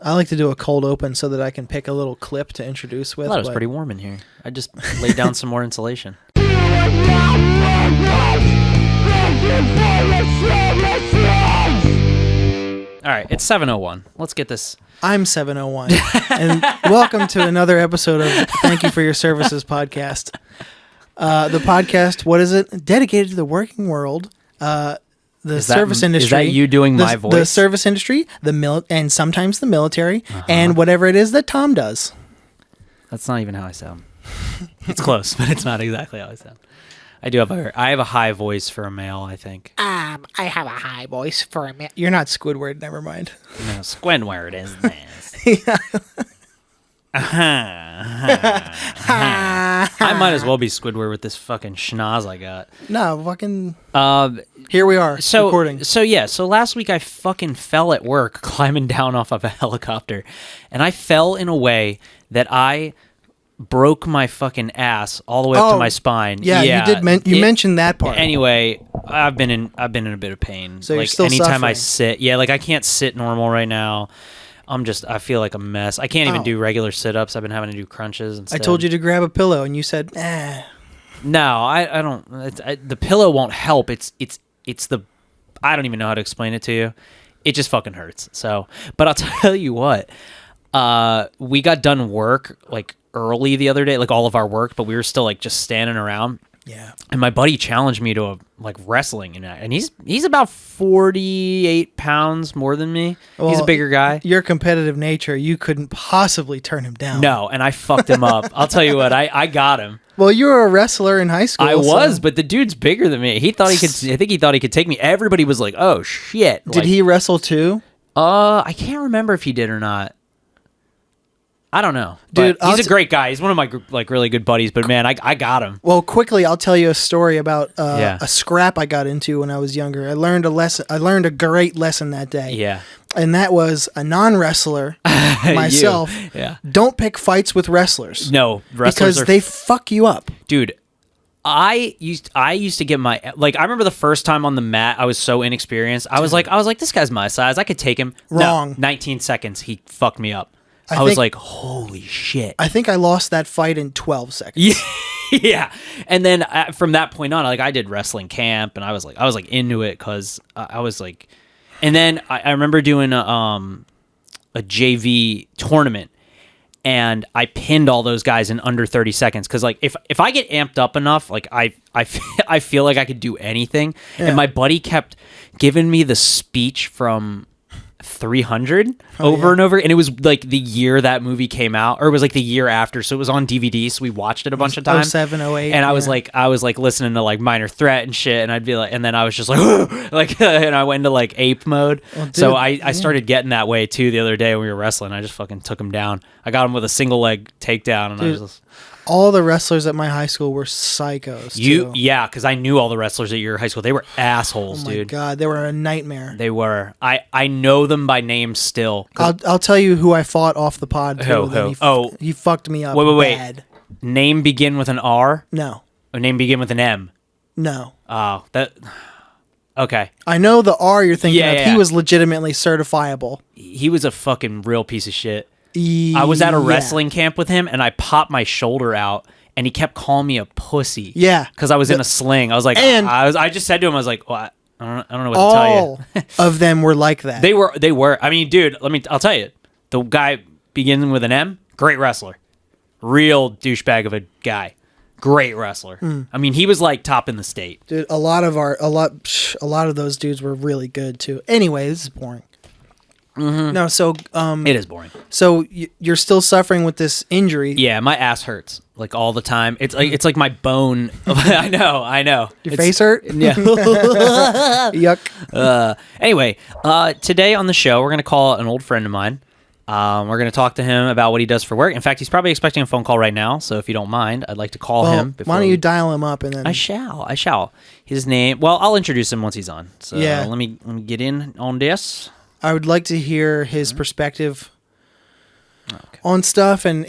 I like to do a cold open so that I can pick a little clip to introduce with. I thought it was pretty warm in here. I just laid down some more insulation. All right, it's 7:01. Let's get this. I'm 701. And welcome to another episode of Thank You for Your Services podcast. The podcast, what is it? Dedicated to the working world, the service industry. Is that you doing my voice? The service industry, and sometimes the military, and whatever it is that Tom does. That's not even how I sound. It's close, but it's not exactly how I sound. I have a high voice for a male, I think. I have a high voice for a male. You're not Squidward, never mind. No, Squidward is this. I might as well be Squidward with this fucking schnoz I got. No, fucking... here we are, recording. So last week I fucking fell at work climbing down off of a helicopter. And I fell in a way that I broke my fucking ass all the way up to my spine. Yeah, you did. You mentioned that part. Anyway, I've been in a bit of pain. So you're still anytime suffering. I sit, I can't sit normal right now. I feel like a mess. I can't even do regular sit-ups. I've been having to do crunches instead. I told you to grab a pillow, and you said, "Nah." No, I don't. The pillow won't help. It's the. I don't even know how to explain it to you. It just fucking hurts. So, but I'll tell you what. We got done work like early the other day, like all of our work, but we were still like just standing around. Yeah. And my buddy challenged me to wrestling, and he's about 48 pounds more than me. Well, he's a bigger guy. Your competitive nature, you couldn't possibly turn him down. No, and I fucked him up. I'll tell you what, I got him. Well, you were a wrestler in high school. I was, but the dude's bigger than me. He thought he could. I think he thought he could take me. Everybody was like, "Oh shit!" Did he wrestle too? I can't remember if he did or not. I don't know. Dude, he's a great guy. He's one of my really good buddies, but man, I got him. Well, quickly, I'll tell you a story about a scrap I got into when I was younger. I learned a great lesson that day. Yeah. And that was a non-wrestler, myself. Yeah. Don't pick fights with wrestlers. No, because they fuck you up. Dude, I used to get my I remember the first time on the mat, I was so inexperienced. I was like, this guy's my size. I could take him. Wrong. No, 19 seconds. He fucked me up. I was like, holy shit. I think I lost that fight in 12 seconds. Yeah. And then from that point on, I did wrestling camp, and I was into it because I was like, and then I remember doing a JV tournament, and I pinned all those guys in under 30 seconds. Cause if I get amped up enough, I feel like I could do anything. Yeah. And my buddy kept giving me the speech from 300 over and over, and it was like the year that movie came out, or it was like the year after, so it was on DVD, so we watched it a bunch of times. 07, 08, and I was like listening to like Minor Threat and shit, and I'd be like, and then I was just like and I went into like ape mode. Well, dude, so I started getting that way too the other day when we were wrestling. I just fucking took him down. I got him with a single leg takedown, and dude, I was just... All the wrestlers at my high school were psychos, too. Yeah, because I knew all the wrestlers at your high school. They were assholes, dude. Oh, my God. They were a nightmare. They were. I know them by name still. I'll tell you who I fought off the pod, too. Who? He fucked me up bad. Name begin with an R? No. Or name begin with an M? No. Oh, that... Okay. I know the R you're thinking of. Yeah. He was legitimately certifiable. He was a fucking real piece of shit. I was at a wrestling camp with him, and I popped my shoulder out, and he kept calling me a pussy. Yeah, because I was in a sling. I was like, I just said to him, I was like, well, I don't know what to tell you. All of them were like that. They were. I mean, dude, I'll tell you, the guy beginning with an M, great wrestler, real douchebag of a guy, great wrestler. I mean, he was like top in the state. Dude, a lot of those dudes were really good too. Anyway, this is boring. Mm-hmm. No, so it is boring. So you're still suffering with this injury. Yeah, my ass hurts like all the time. It's like my bone. I know. Your face hurt? Yeah. Yuck. Anyway, today on the show we're gonna call an old friend of mine. We're gonna talk to him about what he does for work. In fact, he's probably expecting a phone call right now. So if you don't mind, I'd like to call him. Why don't you dial him up and then? I shall. His name. Well, I'll introduce him once he's on. So yeah. Let me get in on this. I would like to hear his perspective on stuff, and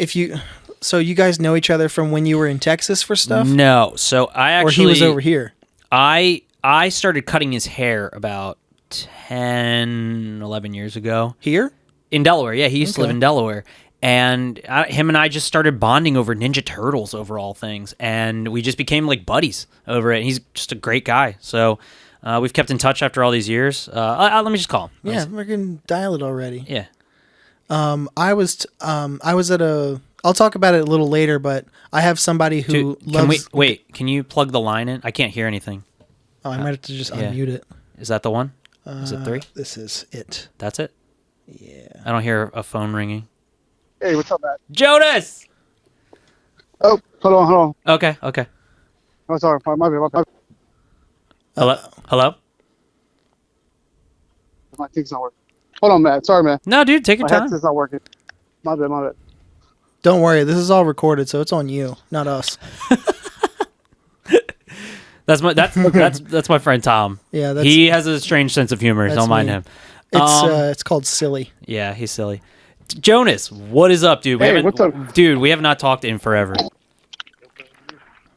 so you guys know each other from when you were in Texas for stuff? No, so or he was over here. I started cutting his hair about 10, 11 years ago. Here? In Delaware, yeah, he used to live Okay. in Delaware, and him and I just started bonding over Ninja Turtles over all things, and we just became like buddies over it. He's just a great guy, so we've kept in touch after all these years. Let me just call him. Yeah, we can dial it already. Yeah. I was at a. I'll talk about it a little later, but I have somebody who loves. Can you plug the line in? I can't hear anything. Oh, I might have to just yeah. unmute it. Is that the one? Is it 3? This is it. That's it? Yeah. I don't hear a phone ringing. Hey, what's up, Matt? Jonas! Oh, hold on. Okay. Oh, sorry. My bad. Hello? My thing's not working. Hold on, Matt. Sorry, man. No, dude, take your My time. headset's not working. My bad. Don't worry, this is all recorded, so it's on you, not us. That's my friend Tom. Yeah, that's he has a strange sense of humor. that's Don't mind me. him. It's called silly. Yeah, he's silly. Jonas, what is up, dude? Hey, what's up? Dude, we have not talked in forever.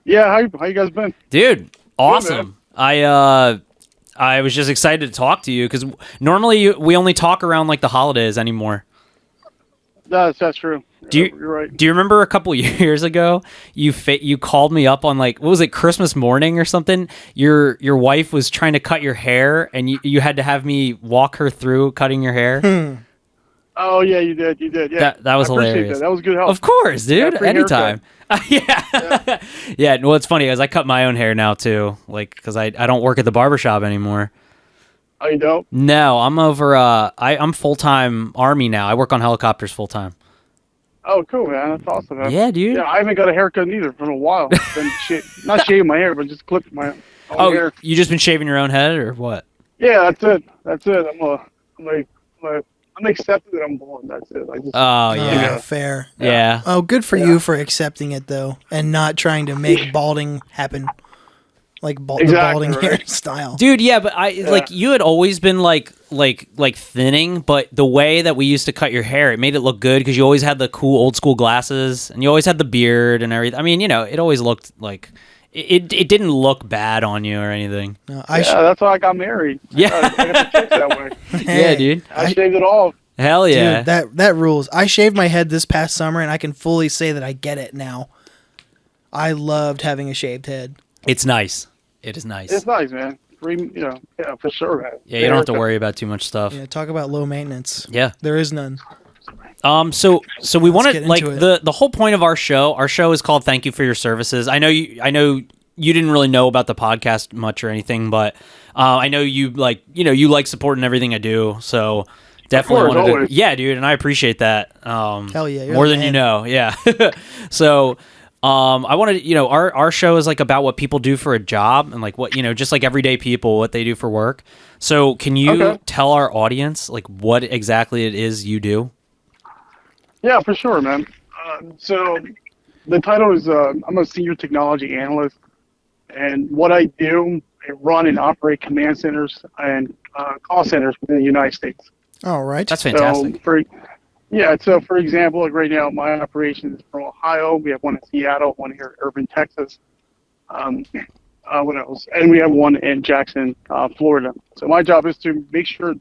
Yeah, how you guys been? Dude, awesome. I was just excited to talk to you because normally we only talk around like the holidays anymore. That's true. You're right. Do you remember a couple years ago you called me up on like what was it, Christmas morning or something? Your wife was trying to cut your hair and you had to have me walk her through cutting your hair. Oh yeah, you did. Yeah, That was I appreciate hilarious. That was good help. Of course, dude. free Anytime. Yeah. Yeah. Well, it's funny because I cut my own hair now too, like because I don't work at the barbershop anymore. Oh, you don't? No, I'm over. I'm full time Army now. I work on helicopters full time. Oh, cool, man. That's awesome, man. Yeah, dude. Yeah, I haven't got a haircut neither for a while. Been not shaving my hair, but just clipping my own hair. You just been shaving your own head or what? Yeah, that's it. I'm accepting that I'm bald. That's it. Oh yeah. Fair. Yeah. Oh, good for you for accepting it though, and not trying to make balding happen, like the balding right. hairstyle. Dude, yeah, but like you had always been like thinning, but the way that we used to cut your hair, it made it look good because you always had the cool old school glasses and you always had the beard and everything. I mean, it always looked like it didn't look bad on you or anything. No, that's why I got married. Yeah. I got the chicks that way. Yeah, dude. I shaved it off. Hell yeah. Dude, that rules. I shaved my head this past summer, and I can fully say that I get it now. I loved having a shaved head. It's nice. It is nice. It's nice, man. Yeah, for sure, man. Yeah, you don't have to worry about too much stuff. Yeah, talk about low maintenance. Yeah. There is none. So we want get to like into it. the whole point of our show is called Thank You for Your Services. I know you didn't really know about the podcast much or anything, but I know you like supporting everything I do. So definitely course, wanted always. to, yeah, dude, and I appreciate that. Hell yeah, you're more the than you man. know. Yeah. So I wanted, our show is like about what people do for a job and like what, just like everyday people, what they do for work. So can you tell our audience like what exactly it is you do? Yeah, for sure, man. So the title is I'm a senior technology analyst, and what I do, I run and operate command centers and call centers within the United States. All right. That's fantastic. So for example, like right now, my operation is from Ohio. We have one in Seattle, one here in Irving, Texas. What else? And we have one in Jackson, Florida. So my job is to make sure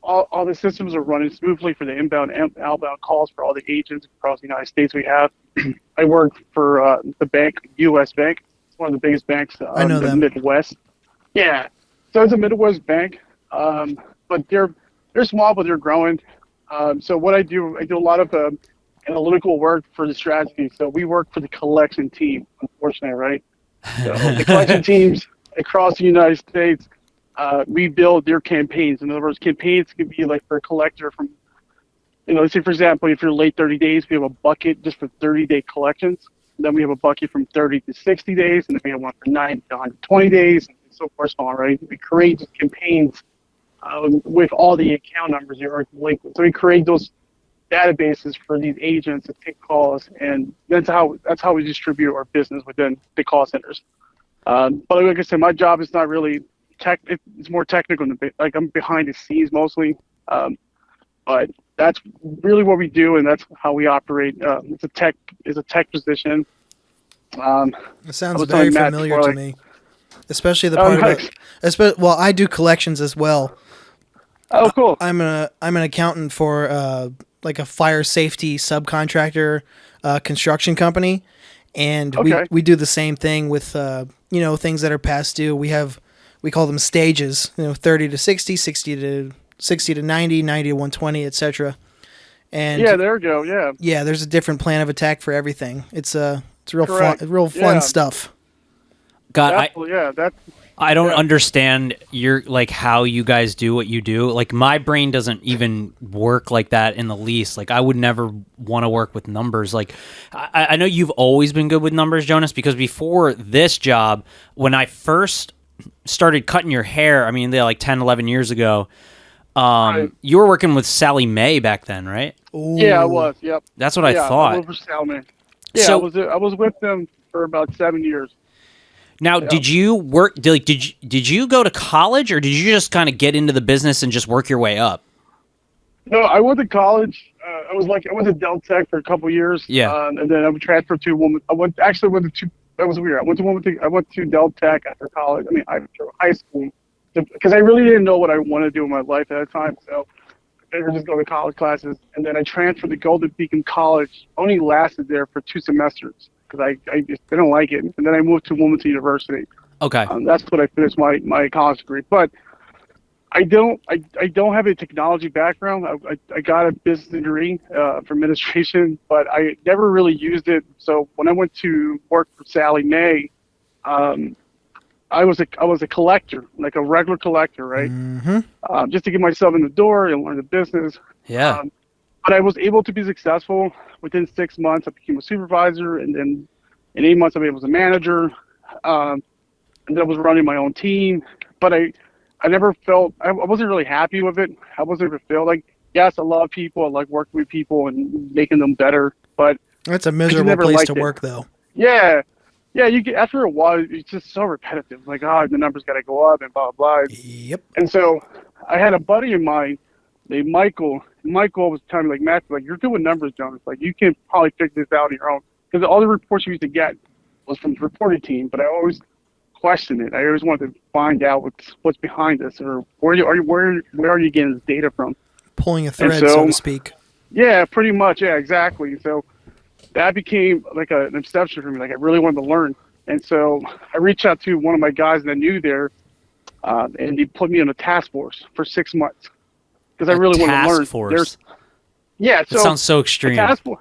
all the systems are running smoothly for the inbound and outbound calls for all the agents across the United States we have. I work for the bank, U.S. Bank. It's one of the biggest banks I know in the them. Midwest. Yeah. So it's a Midwest bank, but they're small, but they're growing. So what I do a lot of analytical work for the strategy. So we work for the collection team, unfortunately, right? So the collection teams across the United States, we build their campaigns. In other words, campaigns could be like for a collector from, let's say, for example, if you're late 30 days, we have a bucket just for 30-day collections. Then we have a bucket from 30 to 60 days, and then we have one for 9 to 120 days, and so forth, so on, right? We create these campaigns with all the account numbers that are linked. So we create those databases for these agents to take calls, and that's how we distribute our business within the call centers. But like I said, my job is not really it's more technical than like I'm behind the scenes mostly. But that's really what we do, and that's how we operate. It's a tech position. It sounds very familiar to me, especially the part nice. about. Well, I do collections as well. Oh, cool. I'm an accountant for like a fire safety subcontractor construction company, and Okay. we do the same thing with things that are past due. We call them stages, 30 to 60, 60 to 90, 90 to 120, etc. And Yeah, there we go. Yeah. yeah, there's a different plan of attack for everything. It's real Correct. fun, real fun Yeah. stuff. God, That's I don't Yeah. understand your like how you guys do what you do. Like my brain doesn't even work like that in the least. Like I would never want to work with numbers. Like I know you've always been good with numbers, Jonas, because before this job, when I first started cutting your hair, I mean, they're like 10, 11 years ago, Right. you were working with Sally Mae back then, right? Yeah, I Ooh. was. Yep. That's what I Yeah, thought. I worked for Salman. Yeah, So- I was with them for about 7 years. Now, did you work? Did you go to college, or did you just kind of get into the business and just work your way up? No, I went to college. I went to Del Tech for a couple years. Yeah. And then I transferred to one. I went to two. That was weird. I went to Del Tech after college. I mean, after high school, because I really didn't know what I wanted to do in my life at the time. So I figured just go to college classes, and then I transferred to Golden Beacon College. Only lasted there for 2 semesters because I just didn't like it. And then I moved to Wilmington University. Okay. That's when I finished my college degree. But I don't have a technology background. I got a business degree for administration, but I never really used it. So when I went to work for Sally Mae, I was a collector, like a regular collector, right? Mm-hmm. Just to get myself in the door and learn the business. Yeah. But I was able to be successful. Within 6 months, I became a supervisor, and then in 8 months, I was a manager. And then I was running my own team. But I never felt, I wasn't really happy with it. I wasn't fulfilled. Like, yes, I love people. I like working with people and making them better. But That's a miserable never place liked to it. work, though. yeah, you get, after a while, it's just so repetitive. Like, the numbers got to go up and blah, blah, blah. Yep. And so I had a buddy of mine named Michael. Michael was telling me, like, Matt, like, you're doing numbers, Jonas. Like, you can probably figure this out on your own. Because all the reports you used to get was from the reporting team, but I always questioned it. I always wanted to find out what's behind this, or where are you getting this data from? Pulling a thread, so- so to speak. Yeah, pretty much. Yeah, exactly. So that became like an obsession for me. Like, I really wanted to learn. And so I reached out to one of my guys that I knew there, and he put me on a task force for 6 months. Because I really wanted to learn. Task force. Yeah, so That sounds so a extreme. task force.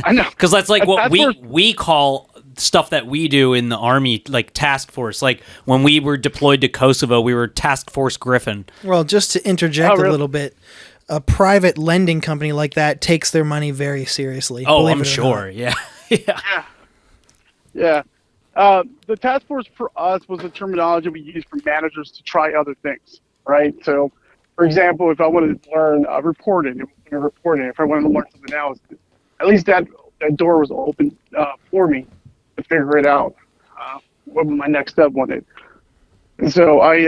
I know. Because that's like A what task we force- we call stuff that we do in the army, like task force. Like when we were deployed to Kosovo, we were Task Force Griffin. Well, just to interject Oh, really? a little bit, a private lending company like that takes their money very seriously. Oh, believe I'm it or sure. not. Yeah. Yeah. Yeah. The task force for us was the terminology we used for managers to try other things, right? So, for example, if I wanted to learn reporting, if I wanted to learn something else, at least that door was open for me to figure it out. What my next step wanted. And so like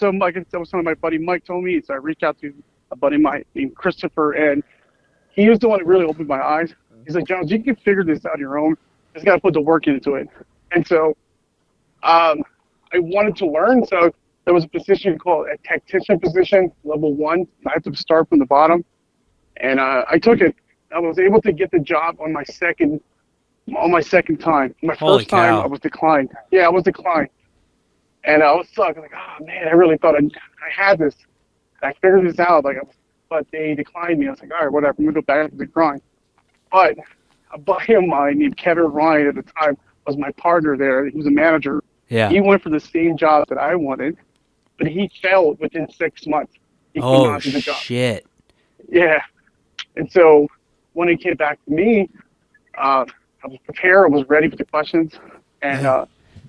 that was something my buddy Mike told me. So I reached out to a buddy of mine named Christopher, and he was the one that really opened my eyes. He's like, Jones, you can figure this out on your own. Just got to put the work into it. And so I wanted to learn. So there was a position called a tactician position, level 1. I had to start from the bottom. And I took it. I was able to get the job on my second time. My Holy first time, cow. I was declined. Yeah, I was declined. And I was stuck. Like, oh, man, I really thought I had this. I figured this out. But they declined me. I was like, all right, whatever. I'm going to go back to the grind. But a buddy of mine named Kevin Ryan at the time was my partner there. He was a manager. Yeah. He went for the same job that I wanted, but he failed within 6 months. He could Oh not do the job. shit. Yeah. And so when it came back to me, I was prepared. I was ready for the questions. And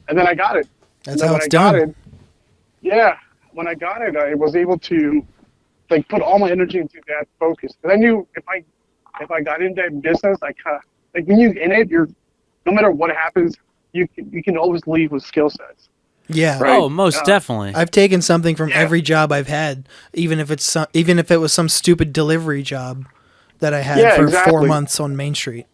then I got it. That's And then how when it's I got done. it, yeah. When I got it, I was able to put all my energy into that focus. Because I knew if I got into that business, I kind of, like, when you're in it, no matter what happens, you can always leave with skill sets. Yeah. Right. Oh, most definitely. I've taken something from Yeah. every job I've had, even if it was some stupid delivery job that I had Yeah, for 4 exactly. months on Main Street.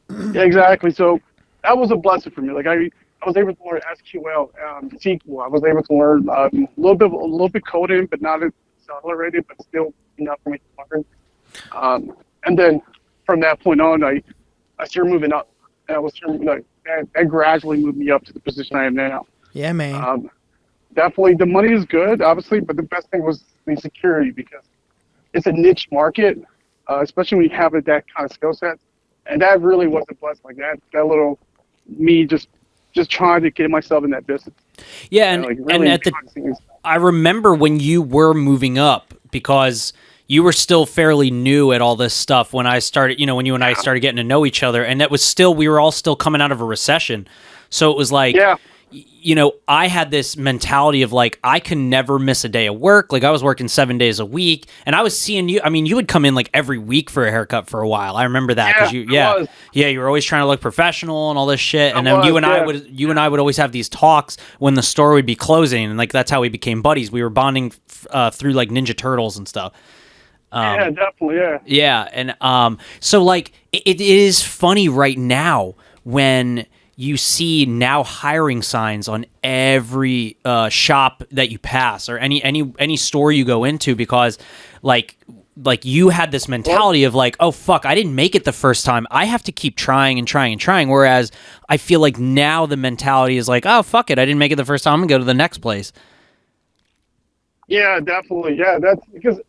Yeah, exactly. So that was a blessing for me. Like I I was able to learn SQL, SQL. I was able to learn a little bit coding, but not as accelerated, but still enough for me to learn. And then from that point on, I started moving up, and that gradually moved me up to the position I am now. Yeah, man. Definitely, the money is good, obviously, but the best thing was the security because it's a niche market, especially when you have that kind of skill set. And that really was a blessing. Like that little me just trying to get myself in that business. Yeah, really I remember when you were moving up because you were still fairly new at all this stuff when I started, when you and I started getting to know each other, and we were all still coming out of a recession. So it was like, I had this mentality of like, I can never miss a day of work. Like I was working 7 days a week, and I was seeing you. I mean, you would come in like every week for a haircut for a while. I remember that because you were always trying to look professional and all this shit. And then you and I would always have these talks when the store would be closing, and like that's how we became buddies. We were bonding through like Ninja Turtles and stuff. Yeah, definitely, yeah. Yeah, and so like it is funny right now when you see now hiring signs on every shop that you pass or any store you go into because like you had this mentality of like, oh fuck, I didn't make it the first time. I have to keep trying and trying and trying. Whereas I feel like now the mentality is like, oh fuck it, I didn't make it the first time. I'm gonna go to the next place. Yeah, definitely. Yeah, that's because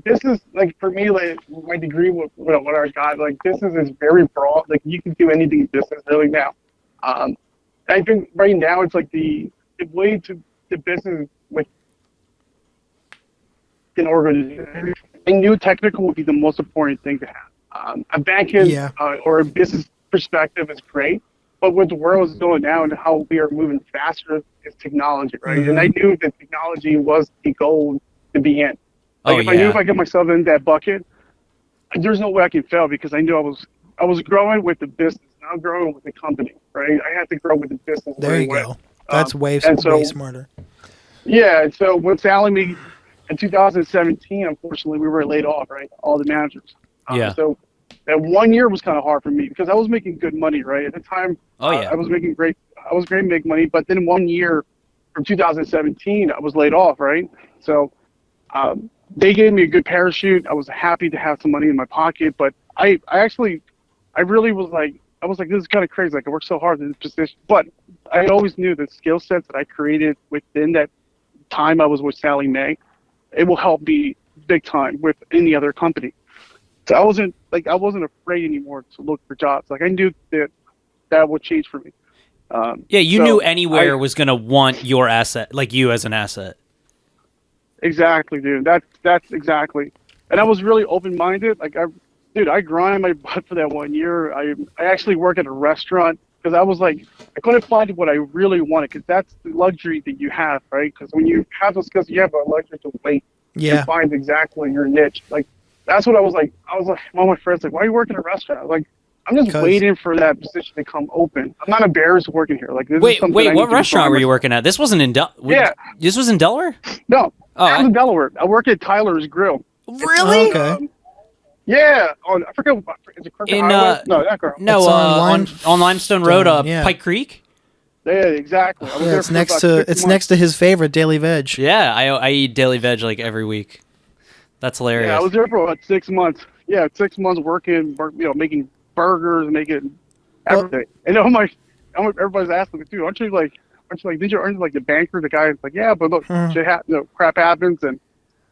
this is like for me, like my degree, what I got, like business is very broad. Like you can do anything in business really now. I think right now it's like the way to the business with an organization. I knew technical would be the most important thing to have. A banking or a business perspective is great, but what the world is going now and how we are moving faster is technology, right? Mm-hmm. And I knew that technology was the goal to be in. Like I knew if I get myself in that bucket, there's no way I can fail because I knew I was growing with the business, not growing with the company, right? I had to grow with the business. There you go. That's way smarter. Yeah, and so when Sally me in 2017, unfortunately, we were laid off, right? All the managers. So that 1 year was kind of hard for me because I was making good money, right? At the time, I was making great. I was great to make money, but then 1 year from 2017, I was laid off, right? So they gave me a good parachute. I was happy to have some money in my pocket, but I really was like, this is kind of crazy. Like I worked so hard in this position, but I always knew the skill sets that I created within that time I was with Sally Mae, it will help me big time with any other company. So I wasn't afraid anymore to look for jobs. Like I knew that would change for me. You knew anywhere was going to want your asset, like you as an asset. Exactly, dude. That's exactly. And I was really open-minded. Like I grind my butt for that 1 year. I actually work at a restaurant because I was like, I couldn't find what I really wanted because that's the luxury that you have, right? Because when you have those skills, you have a luxury to wait and find exactly your niche. Like that's what I was like. All my friends like, why are you working at a restaurant? I was like, I'm just waiting for that position to come open. I'm not embarrassed working here. Like this wait, what restaurant were you working at? This wasn't in This was in Delaware? No. I was in Delaware. I work at Tyler's Grill. Really? Okay. Yeah. I forget. Is it Crooked Highway? No, that girl. No, on Limestone Road, Pike Creek. Yeah, exactly. It's next to his favorite, Daily Veg. Yeah, I eat Daily Veg like every week. That's hilarious. Yeah, I was there for about 6 months. Yeah, 6 months working, making burgers, making everything. And everybody's asking me too. Aren't you like, did you earn like the banker? The guy's like, yeah, but look, crap happens, and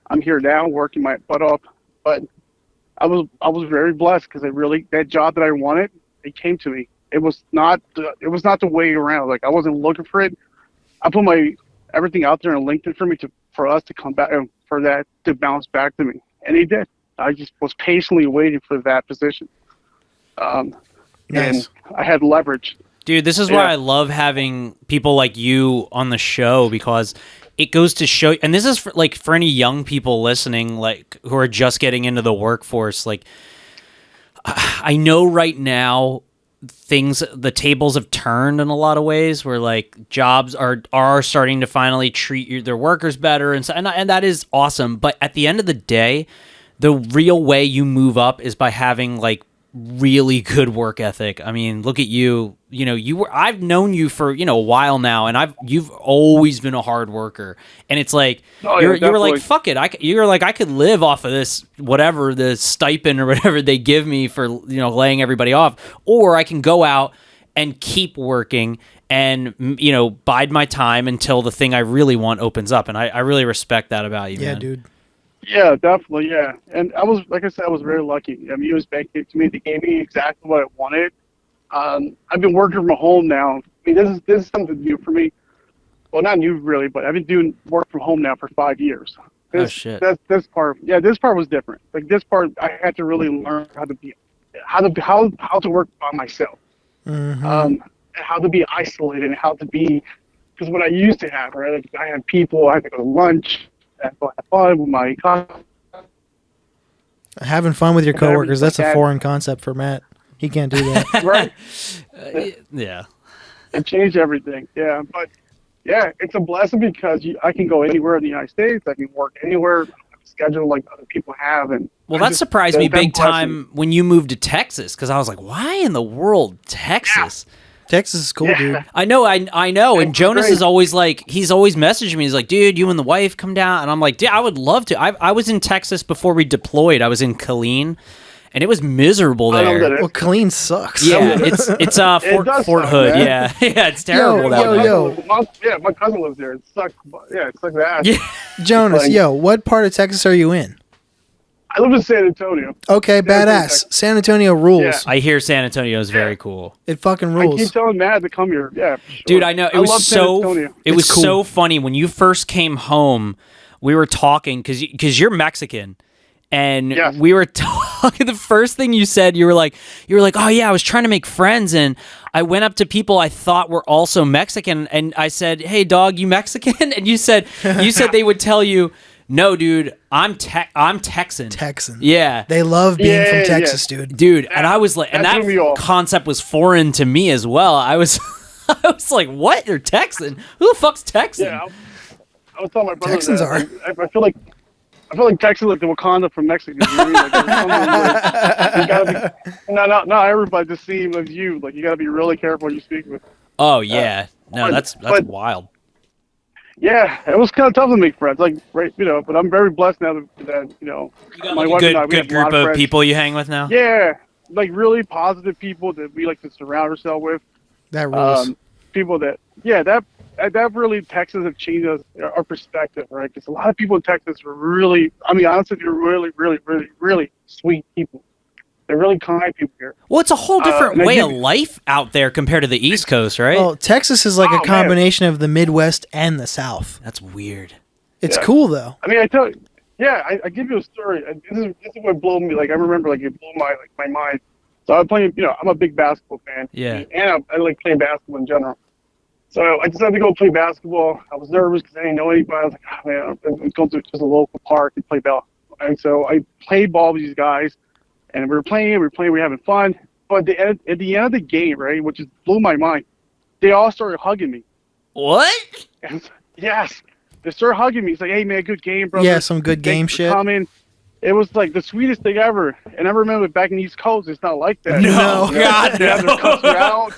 I'm here now working my butt off. But I was very blessed because that job that I wanted, it came to me. It was not the way around. Like I wasn't looking for it. I put everything out there on LinkedIn for us to come back and for that to bounce back to me, and he did. I just was patiently waiting for that position. Nice. And I had leverage. Dude, this is why I love having people like you on the show because it goes to show, and this is for any young people listening, like who are just getting into the workforce. Like, I know right now the tables have turned in a lot of ways where like jobs are starting to finally treat their workers better, and that is awesome. But at the end of the day, the real way you move up is by having like really good work ethic. I mean, look at you. You know, I've known you for, a while now, and you've always been a hard worker. And it's like you were like, fuck it. You were like, I could live off of this, whatever the stipend or whatever they give me for, laying everybody off, or I can go out and keep working and, bide my time until the thing I really want opens up. And I really respect that about you, man. Yeah, dude. Yeah, definitely, yeah. And I was, like I said, I was very lucky. I mean, US Bank gave to me. They gave me exactly what I wanted. I've been working from home now. I mean, this is something new for me. Well, not new really, but I've been doing work from home now for 5 years. Shit. This part was different. Like this part, I had to really learn how to work by myself. Mm-hmm. And how to be isolated and how to be, because what I used to have, right? Like I had people, I had to go to lunch, have fun with my coworkers. Having fun with your coworkers, that's a foreign concept for Matt. He can't do that. Right. Yeah. It changed everything. Yeah. But yeah, it's a blessing because I can go anywhere in the United States. I can work anywhere. I don't have a schedule like other people have. And well, that surprised me big time when you moved to Texas, because I was like, why in the world Texas? Yeah. Texas is cool, dude. I know. And Jonas is always like, he's always messaging me. He's like, dude, you and the wife come down. And I'm like, dude, I would love to. I was in Texas before we deployed. I was in Killeen, and it was miserable there. Well, Killeen sucks. Yeah, it's Fort Hood. Man. Yeah, yeah, it's terrible. My cousin lives there. It sucks. Yeah, it sucks ass. Yeah. Jonas, what part of Texas are you in? I live in San Antonio. Okay, badass. San Antonio rules. Yeah. I hear San Antonio is very cool. It fucking rules. I keep telling Matt to come here. Yeah, sure. Dude, I know. It was so funny when you first came home. We were talking because you're Mexican, and we were talking. The first thing you said, you were like, oh yeah, I was trying to make friends, and I went up to people I thought were also Mexican, and I said, hey dog, you Mexican? And you said they would tell you, no, dude, I'm Texan. Texan. Yeah. They love being from Texas, dude. Dude, and I was like, and that concept was foreign to me as well. I was like, what? You're Texan? Who the fuck's Texan? Yeah, I was telling my brother Texans are. I feel like Texas like the Wakanda from Mexico. You know what I mean? Like, you gotta be, not everybody just seems like you. Like you gotta be really careful when you speak with. Oh yeah, no, that's wild. Yeah, it was kind of tough to make friends, like right, but I'm very blessed now that you got my like wife a and I, good group of people you hang with now. Yeah, like really positive people that we like to surround ourselves with. That rules. People that really Texas have changed our perspective, right? Because a lot of people in Texas are really, I mean, honestly, they're really, really, really, really sweet people. They're really kind people here. Well, it's a whole different way of life out there compared to the East Coast, right? Well, Texas is like a combination of the Midwest and the South. That's weird. It's cool, though. I mean, I tell you, I give you a story. This is what blew me. Like, I remember, like, it blew my mind. So I was playing, I'm a big basketball fan. Yeah. And I like playing basketball in general. So I decided to go play basketball. I was nervous because I didn't know anybody. I was like, oh, man, I'm going to just a local park and play ball. And so I played ball with these guys. And we were having fun. But at the end of the game, right, which just blew my mind, they all started hugging me. What? And, yes. They started hugging me. It's like, hey, man, good game, brother. Yeah, some good game shit. Coming. It was like the sweetest thing ever. And I remember back in the East Coast, it's not like that. No, God, no. They cuss you out.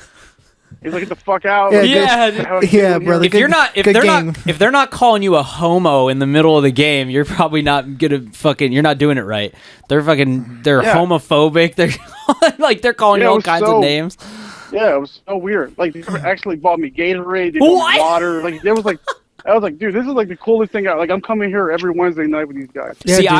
He's like, get the fuck out. Yeah, brother. If they're not calling you a homo in the middle of the game, you're probably not you're not doing it right. They're homophobic. They're calling you all kinds of names. Yeah, it was so weird. Like they actually bought me Gatorade, they bought me water. Like it was like. I was like, dude, this is like the coolest thing. I'm coming here every Wednesday night with these guys. Yeah, see, dude.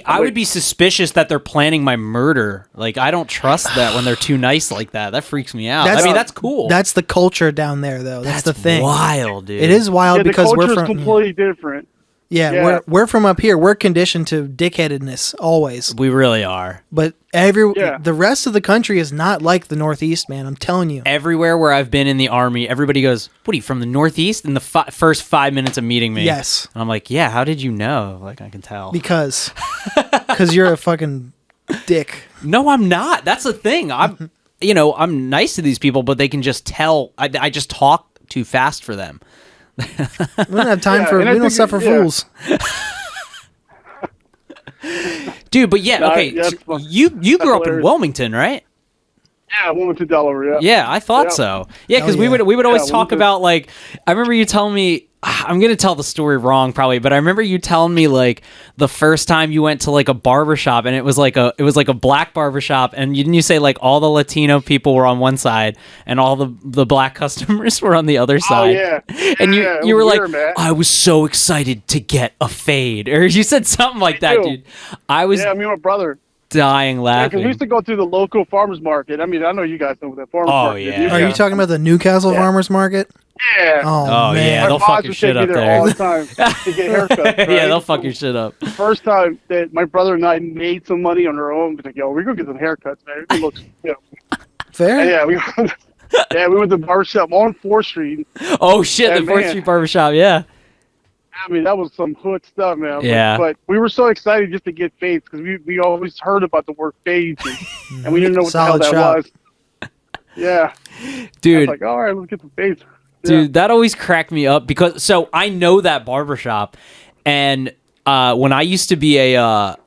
I would be suspicious that they're planning my murder. Like, I don't trust that when they're too nice like that. That freaks me out. That's cool. That's the culture down there, though. That's the thing. Wild, dude. It is wild because we're from completely different. Yeah, we're from up here. We're conditioned to dickheadedness always. We really are. But the rest of the country is not like the Northeast, man. I'm telling you. Everywhere where I've been in the Army, everybody goes, "What are you from the Northeast?" In the first 5 minutes of meeting me. Yes. And I'm like, "Yeah, how did you know?" Like, I can tell. Because you're a fucking dick. No, I'm not. That's the thing. I'm nice to these people, but they can just tell. I just talk too fast for them. We don't have time we don't suffer fools. Dude, but yeah, No, okay. yeah, so you grew up in hilarious. Wilmington, right? Yeah, Wilmington, Delaware. Yeah. Yeah, I thought Yeah. so. Yeah, because Hell yeah. we would always Yeah, talk Wilmington. about like I remember you telling me I'm gonna tell the story wrong probably, but I remember you telling me like the first time you went to like a barbershop and it was like a black barbershop and you say like all the Latino people were on one side and all the black customers were on the other Oh side. yeah. And Yeah, it you were was like, weird, man. I was so excited to get a fade, or you said something like that, too. dude. I was Yeah, me and my brother. dying Yeah, laughing. because we used to go through the local farmers market. I mean, I know you guys know what that farmers Oh, market is. yeah. Are you talking about the Newcastle Farmers Market? Yeah. Oh, man. yeah, My they'll boss fuck your would shit take me up there there. all the time to get haircuts. Right? Yeah, they'll fuck your shit up. First time that my brother and I made some money on our own, we're like, yo, we're gonna get some haircuts, man. It looks, you know. Fair. And yeah, we went to the barbershop on 4th Street. Oh shit, Yeah, the 4th man. Street barbershop, yeah. I mean, that was some hood stuff, man. Yeah. But we were so excited just to get fades because we always heard about the word fades and we didn't know what Solid the hell shop. that was. Yeah. Dude, I was like, all right, let's get some fades. dude, that always cracked me up because so I know that barbershop and when I used to be a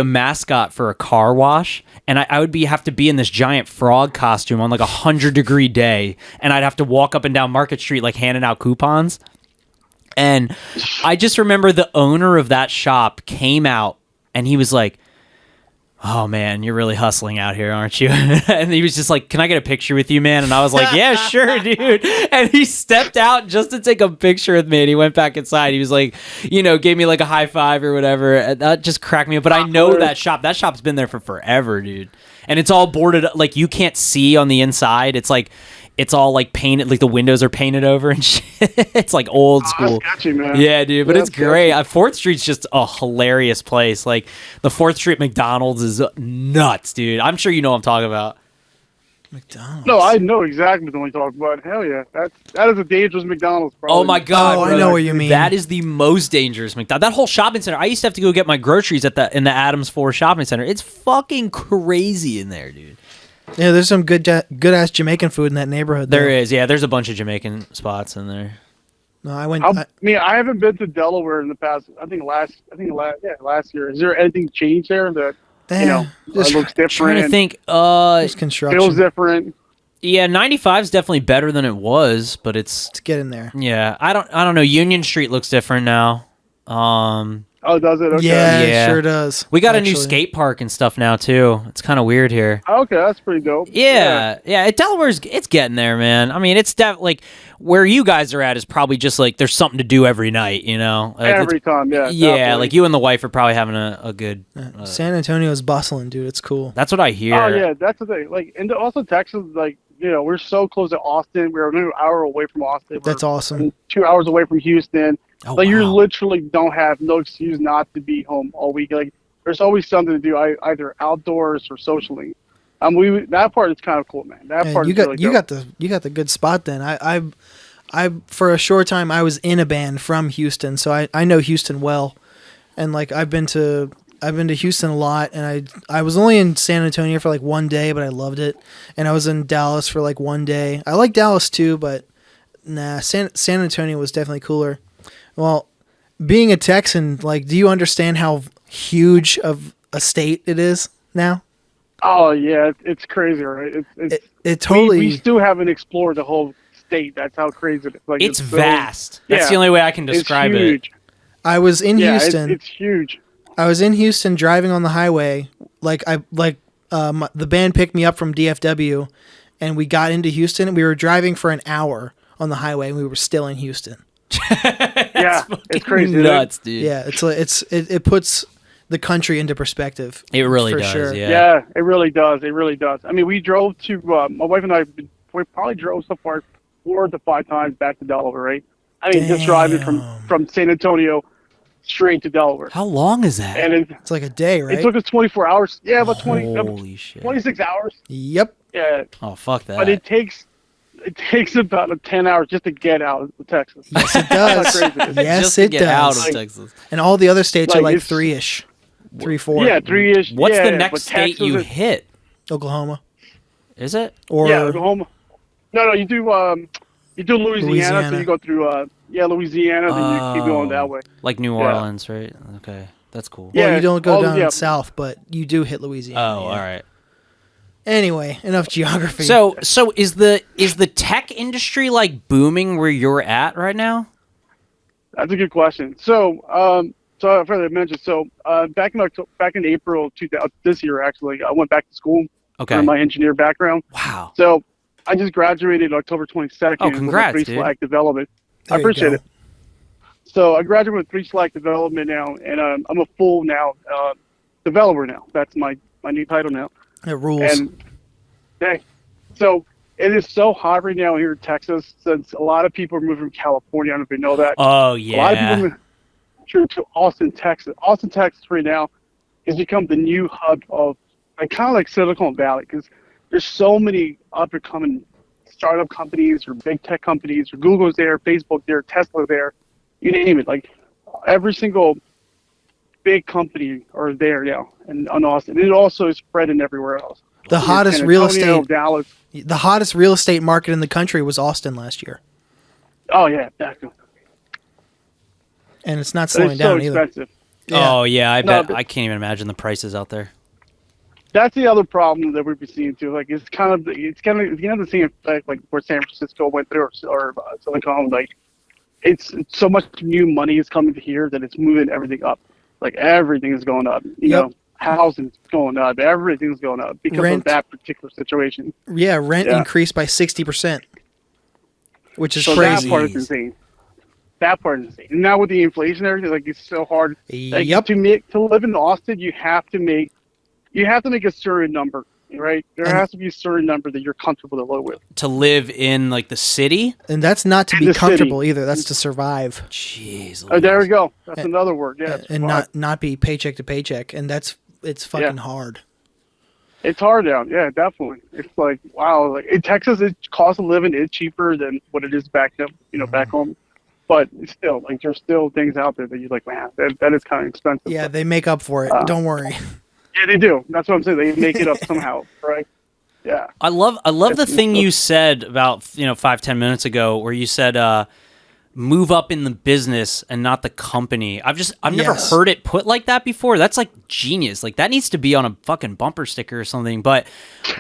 mascot for a car wash and I would have to be in this giant frog costume on like 100-degree day and I'd have to walk up and down Market Street like handing out coupons. And I just remember the owner of that shop came out and he was like, oh man, you're really hustling out here, aren't you? And he was just like, can I get a picture with you, man? And I was like, yeah, sure, dude. And he stepped out just to take a picture with me and he went back inside. He was like, gave me like a high five or whatever. And that just cracked me up. But I know that shop. That shop's been there for forever, dude. And it's all boarded up. Like you can't see on the inside. It's like, it's all like painted, like the windows are painted over and shit. It's like old school. That's sketchy, man. Yeah, dude, but Yeah, it's great. 4th Street's just a hilarious place. Like the 4th Street McDonald's is nuts, dude. I'm sure you know what I'm talking about. McDonald's. No, I know exactly what you're talking about. Hell yeah. That is a dangerous McDonald's, bro. Oh my god, Oh, I brother. know what you mean. That is the most dangerous McDonald's. That whole shopping center. I used to have to go get my groceries in the Adams Ford shopping center. It's fucking crazy in there, dude. Yeah, there's some good ass Jamaican food in that neighborhood. There though. is, yeah. There's a bunch of Jamaican spots in there. No, I went. I haven't been to Delaware in the past. I think last year. Is there anything changed there that just looks different? Trying to think. just construction. Feels different. Yeah, 95 is definitely better than it was, but it's to get in there. yeah. I don't know. Union Street looks different now. Oh, does it? Okay. Yeah, Yeah. it sure does. We got a new actually. skate park and stuff now too. It's kind of weird here. Okay, that's pretty dope. Yeah. Delaware's it's getting there, man. I mean, it's like where you guys are at is probably just like there's something to do every night, Like, Every time, yeah. yeah, definitely. like you and the wife are probably having a good. San Antonio's bustling, dude. It's cool. That's what I hear. Oh yeah, that's the thing. Like, and also Texas, like we're so close to Austin. We're an hour away from Austin. That's awesome. 2 hours away from Houston. Oh, Like you wow. literally don't have no excuse not to be home all week. Like there's always something to do, either outdoors or socially. That part is kind of cool, man. That Man, part you is really got dope. you got the good spot then. I for a short time I was in a band from Houston, so I know Houston well, and like I've been to Houston a lot, and I was only in San Antonio for like one day, but I loved it, and I was in Dallas for like one day. I like Dallas too, but nah, San Antonio was definitely cooler. Well, being a Texan, like, do you understand how huge of a state it is now? Oh yeah, it's crazy, right? It totally. We still haven't explored the whole state. That's how crazy it is. Like It's so- vast. That's yeah, the only way I can It's describe it. huge. I was in Yeah, Houston. it's huge. I was in Houston driving on the highway. The band picked me up from DFW, and we got into Houston. And we were driving for an hour on the highway, and we were still in Houston. Yeah, it's crazy. isn't it? Nuts, dude. Yeah, it puts the country into perspective. It really for does. sure. Yeah. Yeah, it really does. It really does. I mean, we drove to my wife and I. We probably drove so far 4 to 5 times back to Delaware, right? I mean, just driving from San Antonio straight to Delaware. How long is that? And It's like a day, right? it took us 24 hours. Yeah, about 20, Holy shit. 26 hours. Yep. Yeah, Oh, fuck that. but it takes about 10 hours just to get out of Texas. Yes, it does. That's how crazy it is. Yes, Just to it get out does. of Texas. And all the other states are Like, like it's- 3-ish, 3-4. Yeah, 3-ish. What's yeah, the but next state Texas you is- hit? Oklahoma Is it? or Yeah, Oklahoma. No, you do Louisiana, so you go through Louisiana, then you keep going that way. Like New Yeah. Orleans, right? Okay. That's cool. Well, Yeah, you don't go all- down yeah. south, but you do hit Louisiana. Oh, yeah. all right. Anyway, enough geography. So is the tech industry like booming where you're at right now? That's a good question. So I forgot to mention. So back in April 2000, this year actually, I went back to school Okay. for my engineer background. Wow. So I just graduated October 22nd. Oh, congrats, with 3 dude. Slack development. There I you appreciate go. it. So I graduated with 3 Slack development now, and I'm a full now developer now. That's my new title now. It rules. And hey, so it is so hot right now here in Texas. Since a lot of people are moving from California, I don't know if you know that. Oh, A lot of people yeah. moving to Austin, Texas. Austin, Texas right now has become the new hub of kind of like Silicon Valley, because there's so many up and coming startup companies or big tech companies, or Google's there, Facebook there, Tesla there, you name it. Like every single big company are there now in Austin. It also is spreading everywhere else. The hottest San real Antonio, estate, Dallas. the hottest real estate market in the country was Austin last year, Oh yeah, definitely. and it's not But slowing it's so down either. expensive. Yeah. Oh, yeah. I No, bet but- I can't even imagine the prices out there. That's the other problem that we've been seeing too. Like it's kind of the same effect like where San Francisco went through, or Silicon. Like it's so much new money is coming to here that it's moving everything up. Like everything is going up. You Yep. know, housing's going up. Everything's going up because Rent. of that particular situation. Yeah, rent Yeah. increased by 60%, which is So crazy. that part is insane. That part is insane. And now with the inflation and everything, like it's so hard. Like, Yep. To live in Austin, you have to make a certain number, right? There And- has to be a certain number that you're comfortable to live with. To live in like the city? And that's not to In be the city. comfortable either. That's to survive Jeez. Oh, there we Louise. go. That's And- another word. Yeah, it's and hard. not be paycheck to paycheck. And it's fucking hard. It's hard down. Yeah, definitely. It's like wow. Like in Texas, it cost of living is cheaper than what it is back home. Back home. But it's still, like there's still things out there that you're like, man, that is kind of expensive. Yeah, they make up for it. Don't worry. Yeah, they do. That's what I'm saying. They make it up somehow, right? Yeah. I love the thing you said about 5-10 minutes ago where you said move up in the business and not the company. I've never Yes. heard it put like that before. That's like genius. Like that needs to be on a fucking bumper sticker or something. But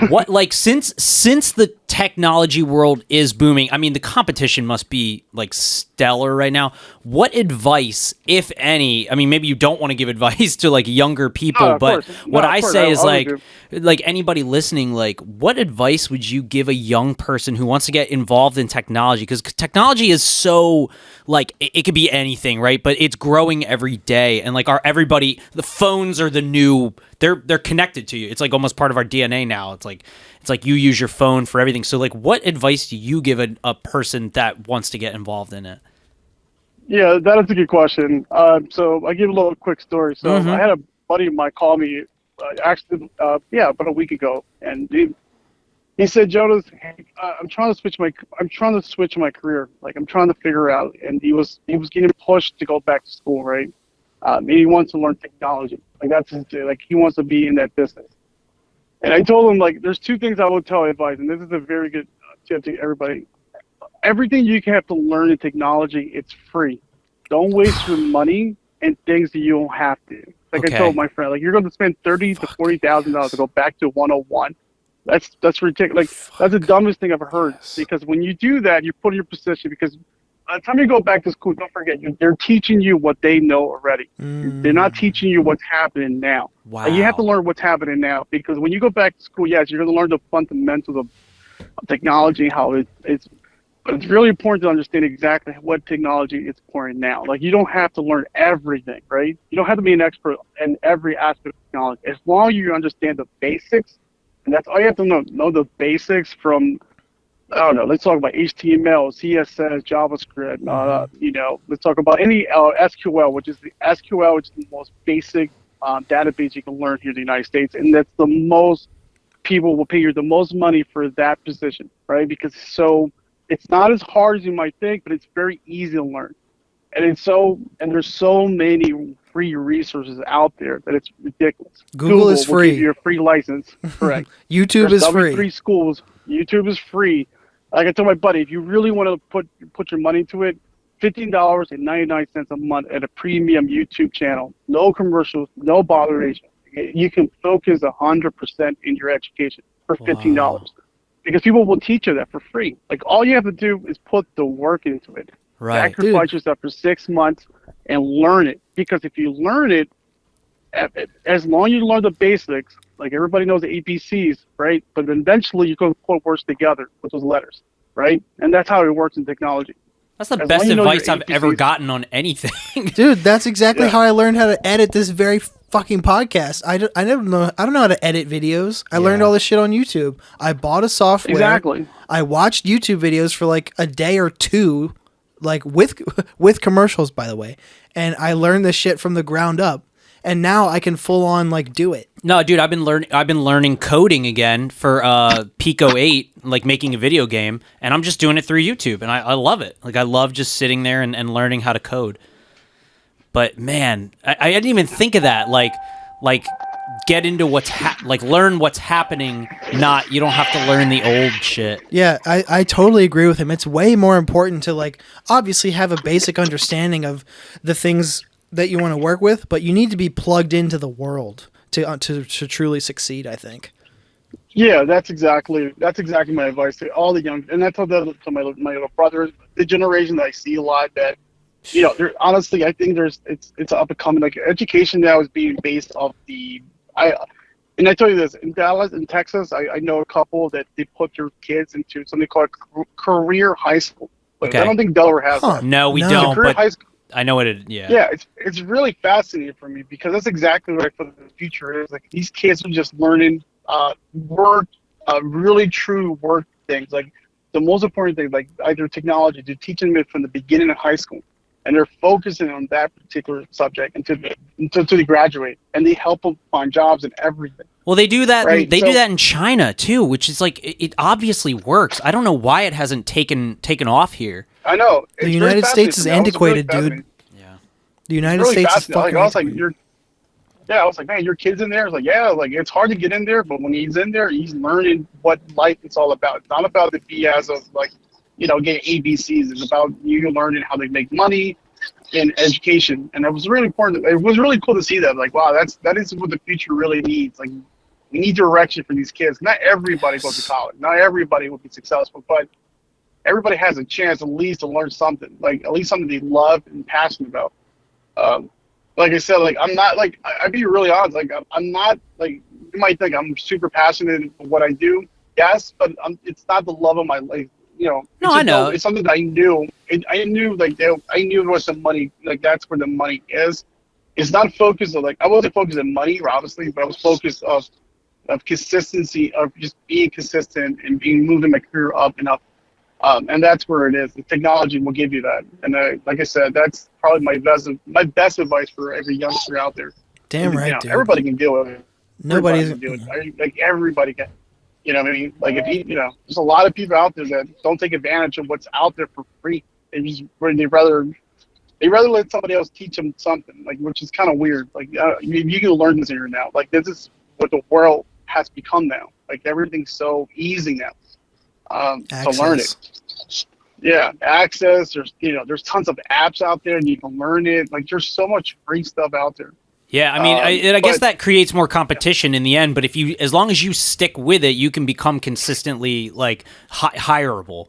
what like since the technology world is booming, I mean the competition must be like stellar right now. What advice, if any, I mean maybe you don't want to give advice to like younger people, of but course. what No, of I course, say I is always like anybody listening, like what advice would you give a young person who wants to get involved in technology? Because technology is so like it could be anything, right? But it's growing every day, and like the phones are the new. They're connected to you. It's like almost part of our DNA now. It's like you use your phone for everything. So like, what advice do you give a person that wants to get involved in it? Yeah, that is a good question. So I give a little quick story. So I had a buddy of mine call me about a week ago, and he said, Jonas, hey, I'm trying to switch my career. Like I'm trying to figure out, and he was getting pushed to go back to school, right? And he wants to learn technology. Like that's his, like he wants to be in that business. And I told him like there's two things I would tell advice, and this is a very good tip to everybody. Everything you have to learn in technology, it's free. Don't waste your money in things that you don't have to. Like Okay. I told my friend, like you're going to spend $30,000 to $40,000 to go back to 101. That's ridiculous. Like that's the dumbest thing I've ever heard. Because when you do that, you put in your position. Because by the time you go back to school, don't forget they're teaching you what they know already. They're not teaching you what's happening now. Wow. Like, you have to learn what's happening now. Because when you go back to school, yes, you're going to learn the fundamentals of technology, how it's. But it's really important to understand exactly what technology is pouring now. Like you don't have to learn everything, right? You don't have to be an expert in every aspect of technology. As long as you understand the basics, and that's all you have to know the basics from, I don't know, let's talk about HTML, CSS, JavaScript, let's talk about any SQL, which is the most basic database you can learn here in the United States. And that's the most people will pay you the most money for that position, right? Because it's not as hard as you might think, but it's very easy to learn. And there's so many free resources out there that it's ridiculous. Google is will free. give you a free license. Correct. YouTube There's is free. 73 schools. YouTube is free. Like I told my buddy, if you really want to put your money into it, $15.99 a month at a premium YouTube channel. No commercials, no botheration. You can focus 100% in your education for $15. Wow. Because people will teach you that for free. Like, all you have to do is put the work into it. Right. Sacrifice yourself for 6 months and learn it. Because if you learn it, as long as you learn the basics, like everybody knows the ABCs, right? But eventually you can put words together with those letters, right? And that's how it works in technology. That's the As best long as you know advice your I've ever ABCs. gotten on anything. Dude, that's exactly Yeah. how I learned how to edit this very fucking podcast. I don't know how to edit videos. I learned Yeah. all this shit on YouTube. I bought a software. Exactly. I watched YouTube videos for like a day or two, like with commercials, by the way. And I learned this shit from the ground up. And now I can full on like do it. No, dude, I've been learning coding again for Pico 8, like making a video game, and I'm just doing it through YouTube, and I love it. Like, I love just sitting there and learning how to code. But man, I didn't even think of that. Like get into learn what's happening. Not, you don't have to learn the old shit. Yeah, I totally agree with him. It's way more important to like obviously have a basic understanding of the things that you want to work with, but you need to be plugged into the world to truly succeed, I think. Yeah, that's exactly my advice to all the young, and I told that to my little brother, the generation that I see a lot that, you know, honestly, I think it's up and coming. Like, education now is being based off and I tell you this, in Dallas, in Texas, I know a couple that they put their kids into something called career high school. But Okay. I don't think Delaware has that. No, we No. don't. Career But high school. I know what it. Yeah. Yeah, it's really fascinating for me because that's exactly what I feel the future is. Like, these kids are just learning work, really true work things. Like, the most important thing, like either technology, they're teaching them from the beginning of high school, and they're focusing on that particular subject until they graduate, and they help them find jobs and everything. Well, they do that. Right, They do so- that in China too, which is like it obviously works. I don't know why it hasn't taken off here. I know. The It's United really States is fascinating. That was really antiquated, dude. fascinating. Yeah. The United Really States is fascinating. fucking Like, I was like, antiquated. I was like, man, your kid's in there. I was like, yeah, like it's hard to get in there, but when he's in there, he's learning what life is all about. It's not about the BS of like, you know, getting ABCs. It's about you learning how to make money in education, and it was really important. It was really cool to see that. Like, wow, that is what the future really needs. Like, we need direction for these kids. Not everybody goes to college. Not everybody will be successful, but everybody has a chance at least to learn something. Like, at least something they love and passionate about. Like I said, like I'm not like I'd be really honest. Like I'm not like, you might think I'm super passionate in what I do. Yes, but it's not the love of my life. You know. No, it's I know. It's something that I knew. I knew like I knew what the money, like that's where the money is. It's not focused on, like, I wasn't focused on money, obviously, but I was focused of consistency, of just being consistent and being moving my career up and up. And that's where it is. The technology will give you that. And like I said, that's probably my best advice for every youngster out there. Damn You right, know, dude. everybody can do it. Nobody's Everybody can do it. Like, everybody can. You know what I mean? Like, if you know, there's a lot of people out there that don't take advantage of what's out there for free. They rather let somebody else teach them something, like, which is kind of weird. Like, you can learn this here now. Like, this is what the world has become now. Like, everything's so easy now. To learn it. Yeah, access. There's tons of apps out there, and you can learn it. Like, there's so much free stuff out there. Yeah, I mean, I guess that creates more competition in the end. But as long as you stick with it, you can become consistently like hireable.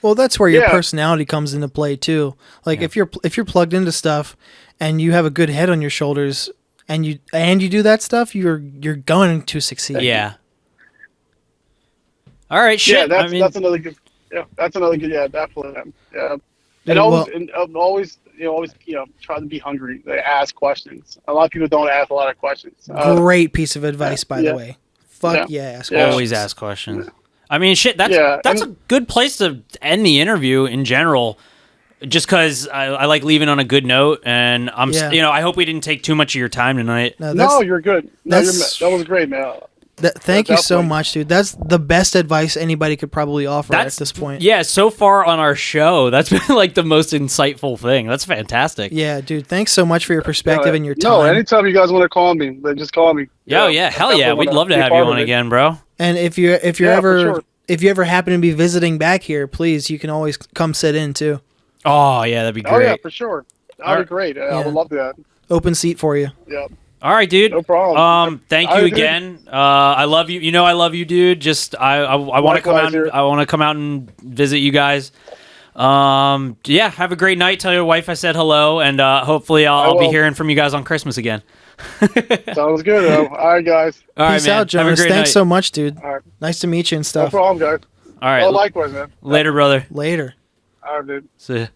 Well, that's where your Yeah. personality comes into play too. Like, if you're plugged into stuff and you have a good head on your shoulders and you do that stuff, you're going to succeed. Yeah. All right, shit. Yeah, that's I mean, that's another good. Yeah, that's another good. Yeah, definitely. Yeah, Yeah, always try to be hungry. They ask questions. A lot of people don't ask a lot of questions. Great piece of advice, by yeah. the way. Fuck Yeah. ask Yeah. questions. always ask questions. I mean, shit. That's Yeah, that's a and- good place to end the interview in general. Just because I like leaving on a good note, and Yeah. I hope we didn't take too much of your time tonight. No, you're good. No, that's- that was great, man. Thank you so definitely. much, dude. That's the best advice anybody could probably offer at this point. Yeah, so far on our show, that's been like the most insightful thing. That's fantastic. Yeah, dude. Thanks so much for your perspective and your No, time. anytime you guys want to call me, then just call me. Yeah, hell yeah. definitely We'd wanna love to be have part you of on it. again, bro. And if you're Yeah, for ever sure. if you ever happen to be visiting back here, please, you can always come sit in too. Oh yeah, that'd be great. Oh yeah, for sure. That'd be great. I Yeah. would love that. Open seat for you. Yeah. All right, dude. No problem. Thank you again. I love you. You know I love you, dude. Just I want to come out. I want to come out and visit you guys. Yeah. Have a great night. Tell your wife I said hello, and hopefully I'll be hearing from you guys on Christmas again. Sounds good. All right, guys. All right, Peace man. out, Jonas. Thanks night. so much, dude. All right. Nice to meet you and No stuff. problem, guys. All right. Oh, likewise, man. Later, brother. Later. All right, dude. See ya.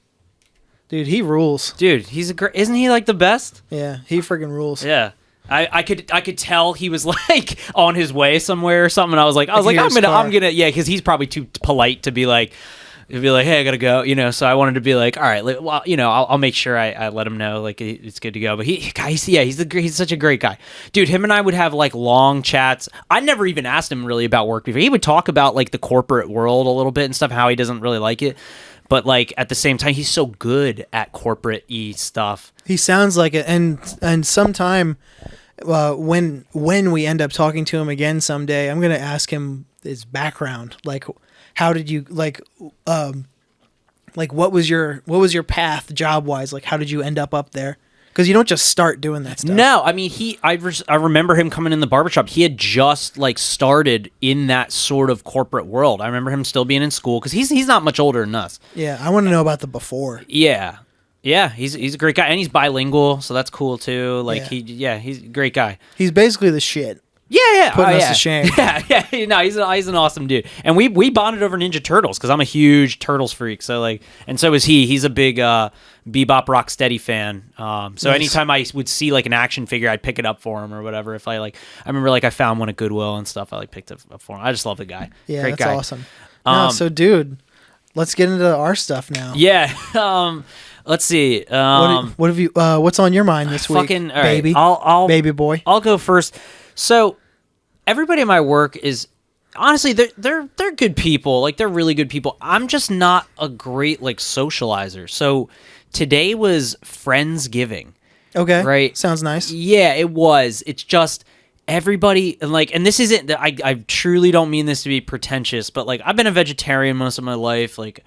Dude, he rules. Dude, he's a great. Isn't he like the best? Yeah, he freaking rules. Yeah. I could tell he was like on his way somewhere or something. I was like, I'm hear his car. gonna, yeah, because he's probably too polite to be like, hey, I gotta go, So I wanted to be like, all right, well, I'll make sure I let him know like it's good to go. But he's such a great guy, dude. Him and I would have like long chats. I never even asked him really about work before. He would talk about like the corporate world a little bit and stuff, how he doesn't really like it. But like at the same time, he's so good at corporate-y stuff. He sounds like it, and sometime when we end up talking to him again someday, I'm gonna ask him his background. Like, how did you like what was your path job wise? Like, how did you end up there? Because you don't just start doing that stuff. No, I mean I remember him coming in the barbershop. He had just like started in that sort of corporate world. I remember him still being in school because he's not much older than us. Yeah, I want to know about the before. Yeah, he's a great guy and he's bilingual, so that's cool too. Like Yeah. he's a great guy. He's basically the shit. Yeah, Putting us to shame. Yeah. No, he's an awesome dude, and we bonded over Ninja Turtles because I'm a huge Turtles freak. So like, and so is he. He's a big Bebop Rocksteady fan. So Nice. anytime I would see like an action figure, I'd pick it up for him or whatever. If I remember like I found one at Goodwill and stuff. I like picked it up for him. I just love the guy. Yeah, Great that's guy. awesome. No, so dude, let's get into our stuff now. Yeah. Let's see. What have you? What's on your mind this week, all right, baby? I'll baby boy. I'll go first. So everybody in my work is honestly they're good people. Like they're really good people. I'm just not a great like socializer. So today was Friendsgiving. Okay. Right. Sounds nice. Yeah, it was. It's just everybody and this isn't I truly don't mean this to be pretentious, but like I've been a vegetarian most of my life. Like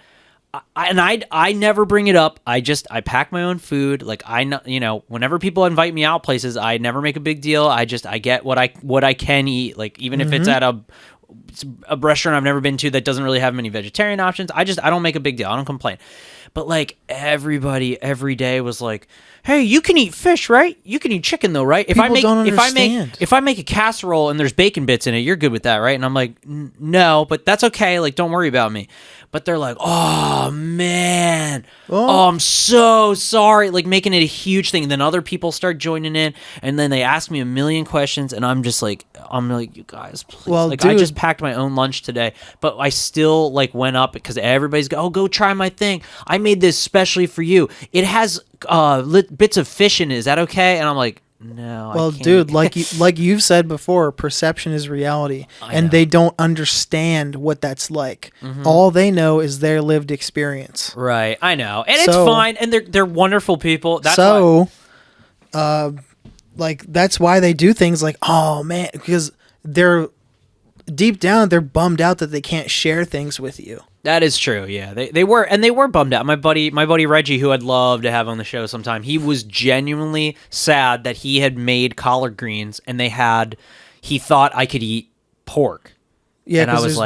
I never bring it up. I pack my own food. Like I know, whenever people invite me out places, I never make a big deal. I get what I can eat. Like even if it's at a restaurant I've never been to that doesn't really have many vegetarian options, I don't make a big deal. I don't complain. But like everybody every day was like, "Hey, you can eat fish, right? You can eat chicken though, right? If I make a casserole and there's bacon bits in it, you're good with that, right?" And I'm like, "No, but that's okay. Like don't worry about me." But they're like, "Oh man, oh I'm so sorry," like making it a huge thing. And then other people start joining in, and then they ask me a million questions, and I'm like, "You guys, please." Well, like dude, I just packed my own lunch today, but I still like went up because everybody's go try my thing. I made this specially for you. It has bits of fish in it. Is that okay? And I'm like, no. Well, I can't. dude, like you've said before, perception is reality, and they don't understand what that's like. Mm-hmm. All they know is their lived experience. Right, I know, and it's fine, and they're wonderful people. That's like that's why they do things like, oh man, because they're deep down they're bummed out that they can't share things with you. That is true. Yeah, they were bummed out. My buddy Reggie, who I'd love to have on the show sometime, he was genuinely sad that he had made collard greens and he thought I could eat pork. Yeah, and I was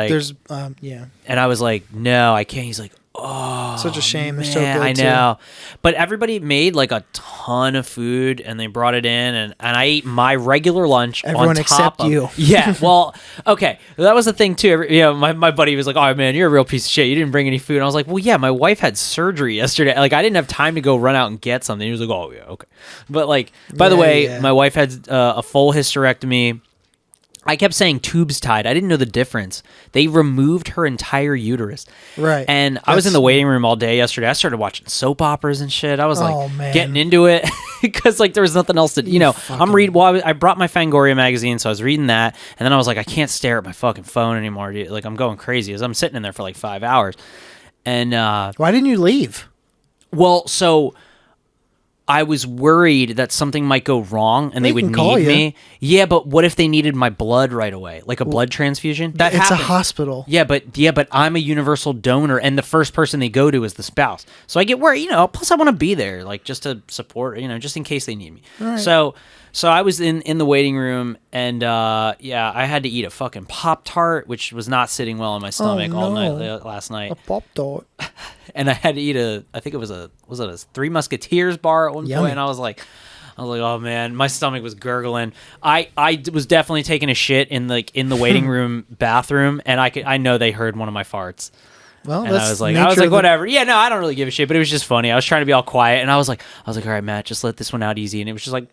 and I was like, no, I can't. He's like, oh, such a shame. Man, they're so good I know. But everybody made like a ton of food and they brought it in and I ate my regular lunch. Everyone on top except of, you. Yeah. Well, okay. That was the thing too. My buddy was like, oh man, you're a real piece of shit. You didn't bring any food. And I was like, well, yeah, my wife had surgery yesterday. Like I didn't have time to go run out and get something. He was like, oh yeah, okay. But like, by the way, my wife had a full hysterectomy. I kept saying tubes tied. I didn't know the difference. They removed her entire uterus. Right. And I was in the waiting room all day yesterday. I started watching soap operas and shit. I was like getting into it because like there was nothing else to, I'm reading. Well, I brought my Fangoria magazine, so I was reading that. And then I was like, I can't stare at my fucking phone anymore. Dude. Like I'm going crazy as I'm sitting in there for like 5 hours. And why didn't you leave? Well, so I was worried that something might go wrong and they would can call need you. me. Yeah, but what if they needed my blood right away, like a blood transfusion? That It's happens. a hospital. Yeah, but I'm a universal donor, and the first person they go to is the spouse. So I get worried, Plus, I want to be there, like just to support, just in case they need me. Right. So I was in the waiting room, and I had to eat a fucking Pop-Tart, which was not sitting well in my stomach all night last night. A Pop-Tart. And I had to eat I think it was a Three Musketeers bar at one Yummy. point, and I was like, oh man, my stomach was gurgling. I was definitely taking a shit in the waiting room bathroom, and I know they heard one of my farts. Well, And that's I was like, nature of the- whatever. Yeah, no, I don't really give a shit, but it was just funny. I was trying to be all quiet, and I was like, all right, Matt, just let this one out easy. And it was just like,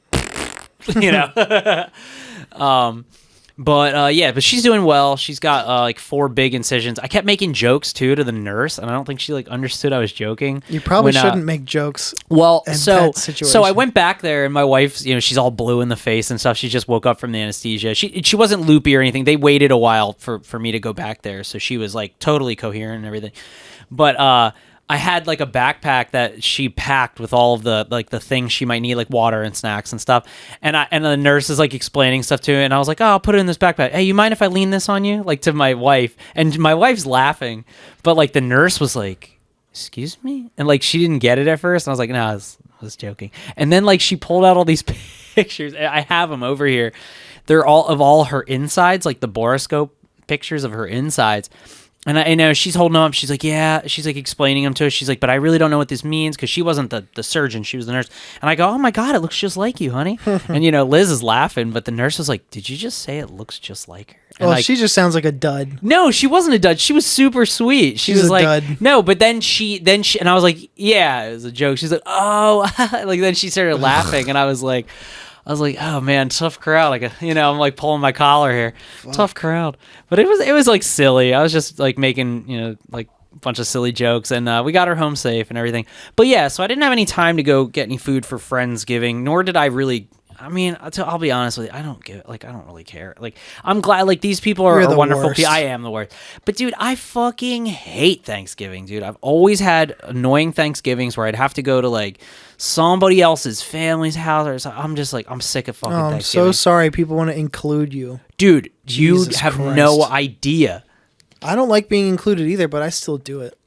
but she's doing well. She's got like 4 big incisions. I kept making jokes too to the nurse, and I don't think she like understood I was joking. You probably when, shouldn't make jokes. Well, in so that so I situation. went back there, and my wife, she's all blue in the face and stuff. She just woke up from the anesthesia. She wasn't loopy or anything. They waited a while for me to go back there, so she was like totally coherent and everything. But I had like a backpack that she packed with all of the things she might need, like water and snacks and stuff. And the nurse is like explaining stuff to her, and I was like, oh, I'll put it in this backpack. Hey, you mind if I lean this on you? Like to my wife. And my wife's laughing, but like the nurse was like, excuse me? And like she didn't get it at first. And I was like, no, I was joking. And then like she pulled out all these pictures. I have them over here. They're all of all her insides, like the boroscope pictures of her insides. And I know she's holding them up. She's like, yeah. She's like explaining them to us. She's like, but I really don't know what this means, because she wasn't the surgeon. She was the nurse. And I go, oh my God, it looks just like you, honey. And Liz is laughing, but the nurse was like, did you just say it looks just like her? And Well, like, she just sounds like a dud. no, she wasn't a dud. She was super sweet. She She's was a like, dud. no, but then she, and I was like, yeah, it was a joke. She's like, oh, like then she started laughing, and I was like, oh man, tough crowd. Like, I'm like pulling my collar here. Fuck. Tough crowd. But it was like silly. I was just like making, like a bunch of silly jokes, and we got her home safe and everything. But yeah, so I didn't have any time to go get any food for Friendsgiving, nor did I really. I mean, I'll be honest with you. I don't really care. Like, I'm glad. Like, these people You're are the wonderful worst. people. I am the worst. But dude, I fucking hate Thanksgiving, dude. I've always had annoying Thanksgivings where I'd have to go to like somebody else's family's house, or something. I'm just like, I'm sick of fucking Oh, I'm Thanksgiving. so sorry people want to include you. Dude, you Jesus have Christ. no idea. I don't like being included either, but I still do it.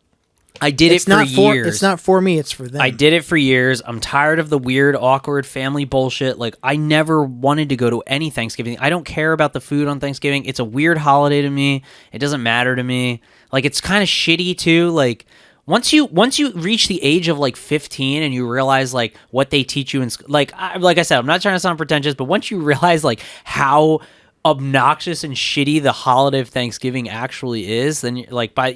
I did it for years. It's not for me, it's for them. I did it for years. I'm tired of the weird, awkward family bullshit. Like, I never wanted to go to any Thanksgiving. I don't care about the food on Thanksgiving. It's a weird holiday to me. It doesn't matter to me. Like, it's kind of shitty too. Like, once you reach the age of like 15 and you realize like what they teach you in like I said, I'm not trying to sound pretentious, but once you realize like how obnoxious and shitty the holiday of Thanksgiving actually is, then like by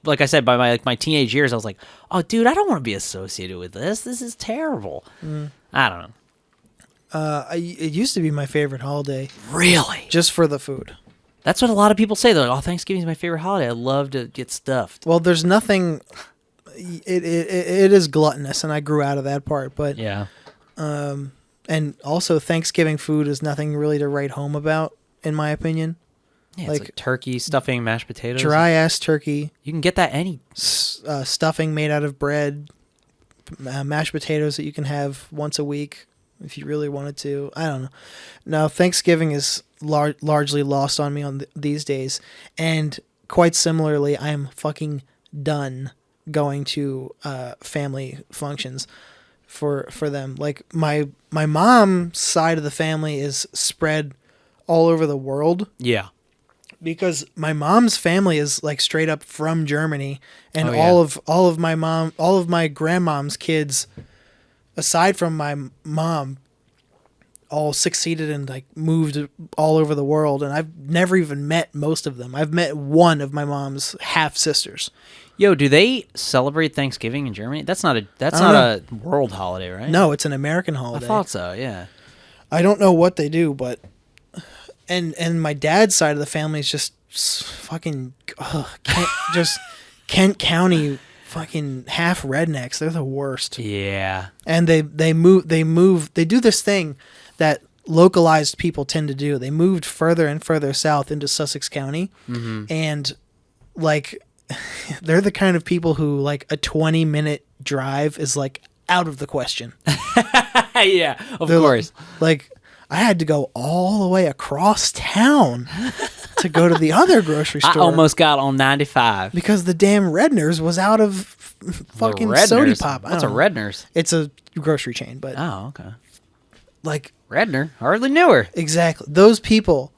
like I said, by my teenage years, I was like, oh dude, I don't want to be associated with this is terrible. I don't know. It used to be my favorite holiday, Really, just for the food. that's what a lot of people say. They're like, oh, Thanksgiving's my favorite holiday. I love to get stuffed. Well, there's nothing. It is gluttonous, and I grew out of that part. But Yeah. and also Thanksgiving food is nothing really to write home about, in my opinion. Yeah, Like, it's like turkey, stuffing, mashed potatoes. Dry ass turkey, You can get that any. stuffing made out of bread, mashed potatoes that you can have once a week if you really wanted to. I don't know. Now Thanksgiving is largely lost on me on these days, and quite similarly, I am fucking done going to family functions for them. Like my mom's side of the family is spread all over the world, Yeah. because my mom's family is like straight up from Germany, and Oh, yeah. all of my grandmom's kids, aside from my mom, all succeeded and like moved all over the world, and I've never even met most of them. I've met one of my mom's half sisters. Yo, do they celebrate Thanksgiving in Germany? That's not a world holiday, right? No, it's an American I holiday. thought so. Yeah. I don't know what they do, but and my dad's side of the family is just fucking Kent County fucking half rednecks. They're the worst. Yeah. And they do this thing that localized people tend to do. They moved further and further south into Sussex County, and like they're the kind of people who like a 20-minute drive is like out of the question. Yeah, of They're course. Like, I had to go all the way across town to go to the other grocery store. I almost got on 95. because the damn Redner's was out of fucking Redner's? Sody Pop. I What's a don't know. Redner's? It's a grocery chain, but Oh, okay. like Redner, hardly knew her. exactly those people.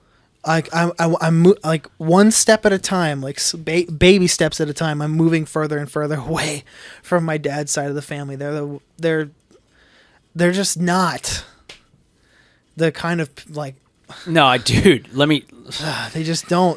Like I'm like one step at a time, like baby steps at a time. I'm moving further and further away from my dad's side of the family. They're just not the kind of like No, dude, let me.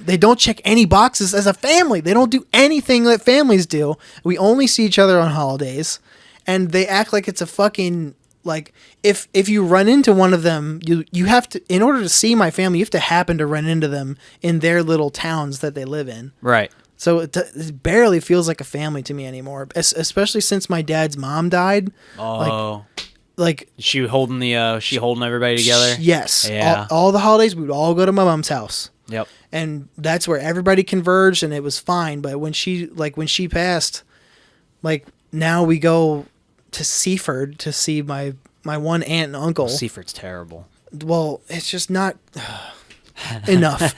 they don't check any boxes as a family. They don't do anything that families do. We only see each other on holidays, and they act like it's a fucking like if you run into one of them, you have to, in order to see my family, you have to happen to run into them in their little towns that they live in. Right. So it barely feels like a family to me anymore, especially since my dad's mom died. Oh. Like She holding everybody together? yes. Yeah. All the holidays, we would all go to my mom's house. Yep. And that's where everybody converged, and it was fine. But when she passed, like now we go to Seaford to see my one aunt and uncle. Seaford's terrible. Well, it's just not enough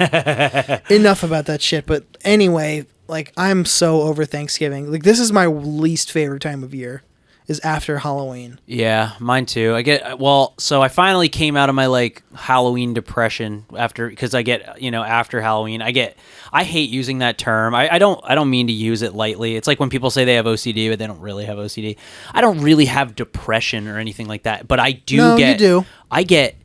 about that shit. But anyway, like I'm so over Thanksgiving. Like this is my least favorite time of year, is after Halloween. Yeah, mine too. So I finally came out of my like Halloween depression because I get, after Halloween, I hate using that term. I don't mean to use it lightly. It's like when people say they have OCD, but they don't really have OCD. I don't really have depression or anything like that, but I do No, you do. I get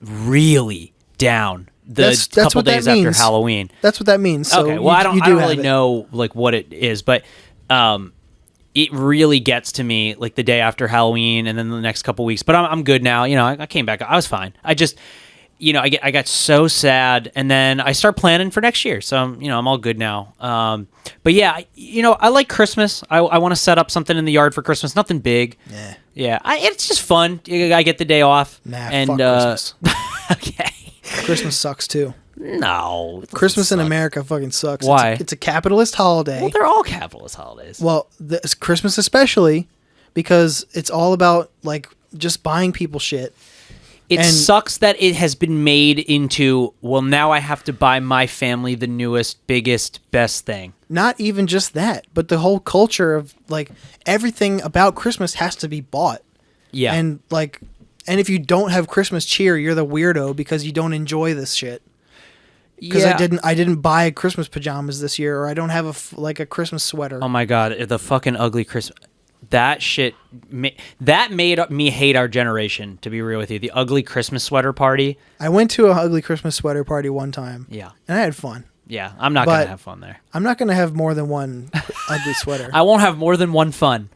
really down That's couple what that days after means. Halloween. That's what that means. So Okay, well, I don't have really it. know like what it is, but it really gets to me like the day after Halloween and then the next couple weeks. But I'm good now. I came back. I was fine. I just, I got so sad, and then I start planning for next year. So I'm all good now. But yeah, I like Christmas. I want to set up something in the yard for Christmas. Nothing big. Yeah. Yeah. It's just fun. I get the day off. Nah, and fuck Christmas. okay. Christmas sucks too. No. it Christmas in doesn't suck. America fucking sucks. Why? It's a capitalist holiday. Well, they're all capitalist holidays. Well, Christmas especially, because it's all about like just buying people shit. It and- sucks that it has been made into, well, now I have to buy my family the newest, biggest, best thing. Not even just that, but the whole culture of like everything about Christmas has to be bought. Yeah. And if you don't have Christmas cheer, you're the weirdo because you don't enjoy this shit. Because I didn't buy Christmas pajamas this year, or I don't have a Christmas sweater. Oh my God, the fucking ugly Christmas. That shit, that made me hate our generation, to be real with you. The ugly Christmas sweater party. I went to an ugly Christmas sweater party one time. Yeah. And I had fun. Yeah, I'm not going to have fun there. I'm not going to have more than one ugly sweater. I won't have more than one fun.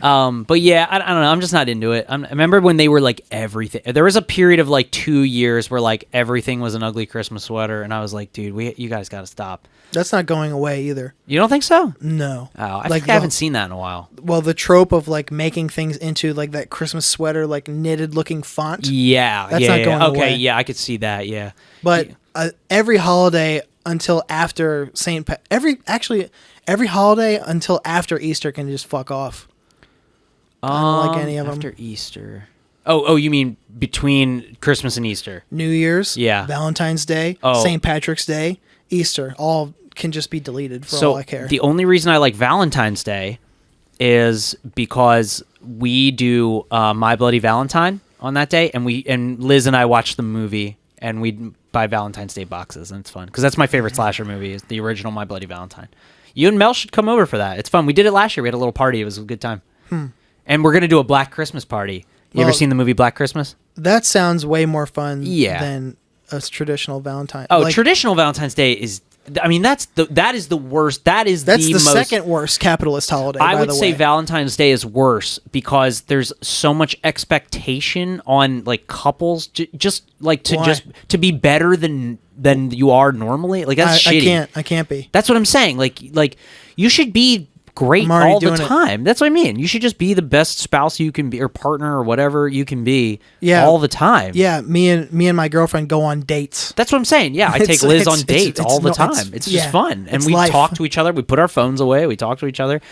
But yeah, I don't know. I'm just not into it. I remember when they were like everything. There was a period of like 2 years where like everything was an ugly Christmas sweater, and I was like, dude, you guys got to stop. That's not going away either. You don't think so? No. Oh, I haven't seen that in a while. Well, the trope of like making things into like that Christmas sweater, like knitted looking font. Yeah, That's not going okay, away. yeah, I could see that. Yeah, But every holiday until after every holiday until after Easter can just fuck off. I don't like any of them. After Easter. Oh, you mean between Christmas and Easter? New Year's, Yeah. Valentine's Day, Oh. St. Patrick's Day, Easter, all can just be deleted for all I care. The only reason I like Valentine's Day is because we do My Bloody Valentine on that day, and Liz and I watch the movie, and we buy Valentine's Day boxes, and it's fun because that's my favorite slasher movie, is the original My Bloody Valentine. You and Mel should come over for that. It's fun. We did it last year. We had a little party. It was a good time. And we're gonna do a Black Christmas party. You ever seen the movie Black Christmas? That sounds way more fun Yeah. than a traditional Valentine. Oh, traditional Valentine's Day is. I mean, that is the worst. That's the most, second worst capitalist holiday. I by would the say way. Valentine's Day is worse because there's so much expectation on like couples to be better than you are normally. Like that's shitty. I can't be. That's what I'm saying. Like you should be great I'm already all the doing it. time. That's what I mean. You should just be the best spouse you can be, or partner, or whatever you can be. Yeah. all the time. Yeah, me and my girlfriend go on dates. That's what I'm saying. Yeah, I It's- take Liz it's- on it's- dates it's all the no- time. it's- It's yeah, just fun, and it's we life. talk to each other. We put our phones away. We talk to each other.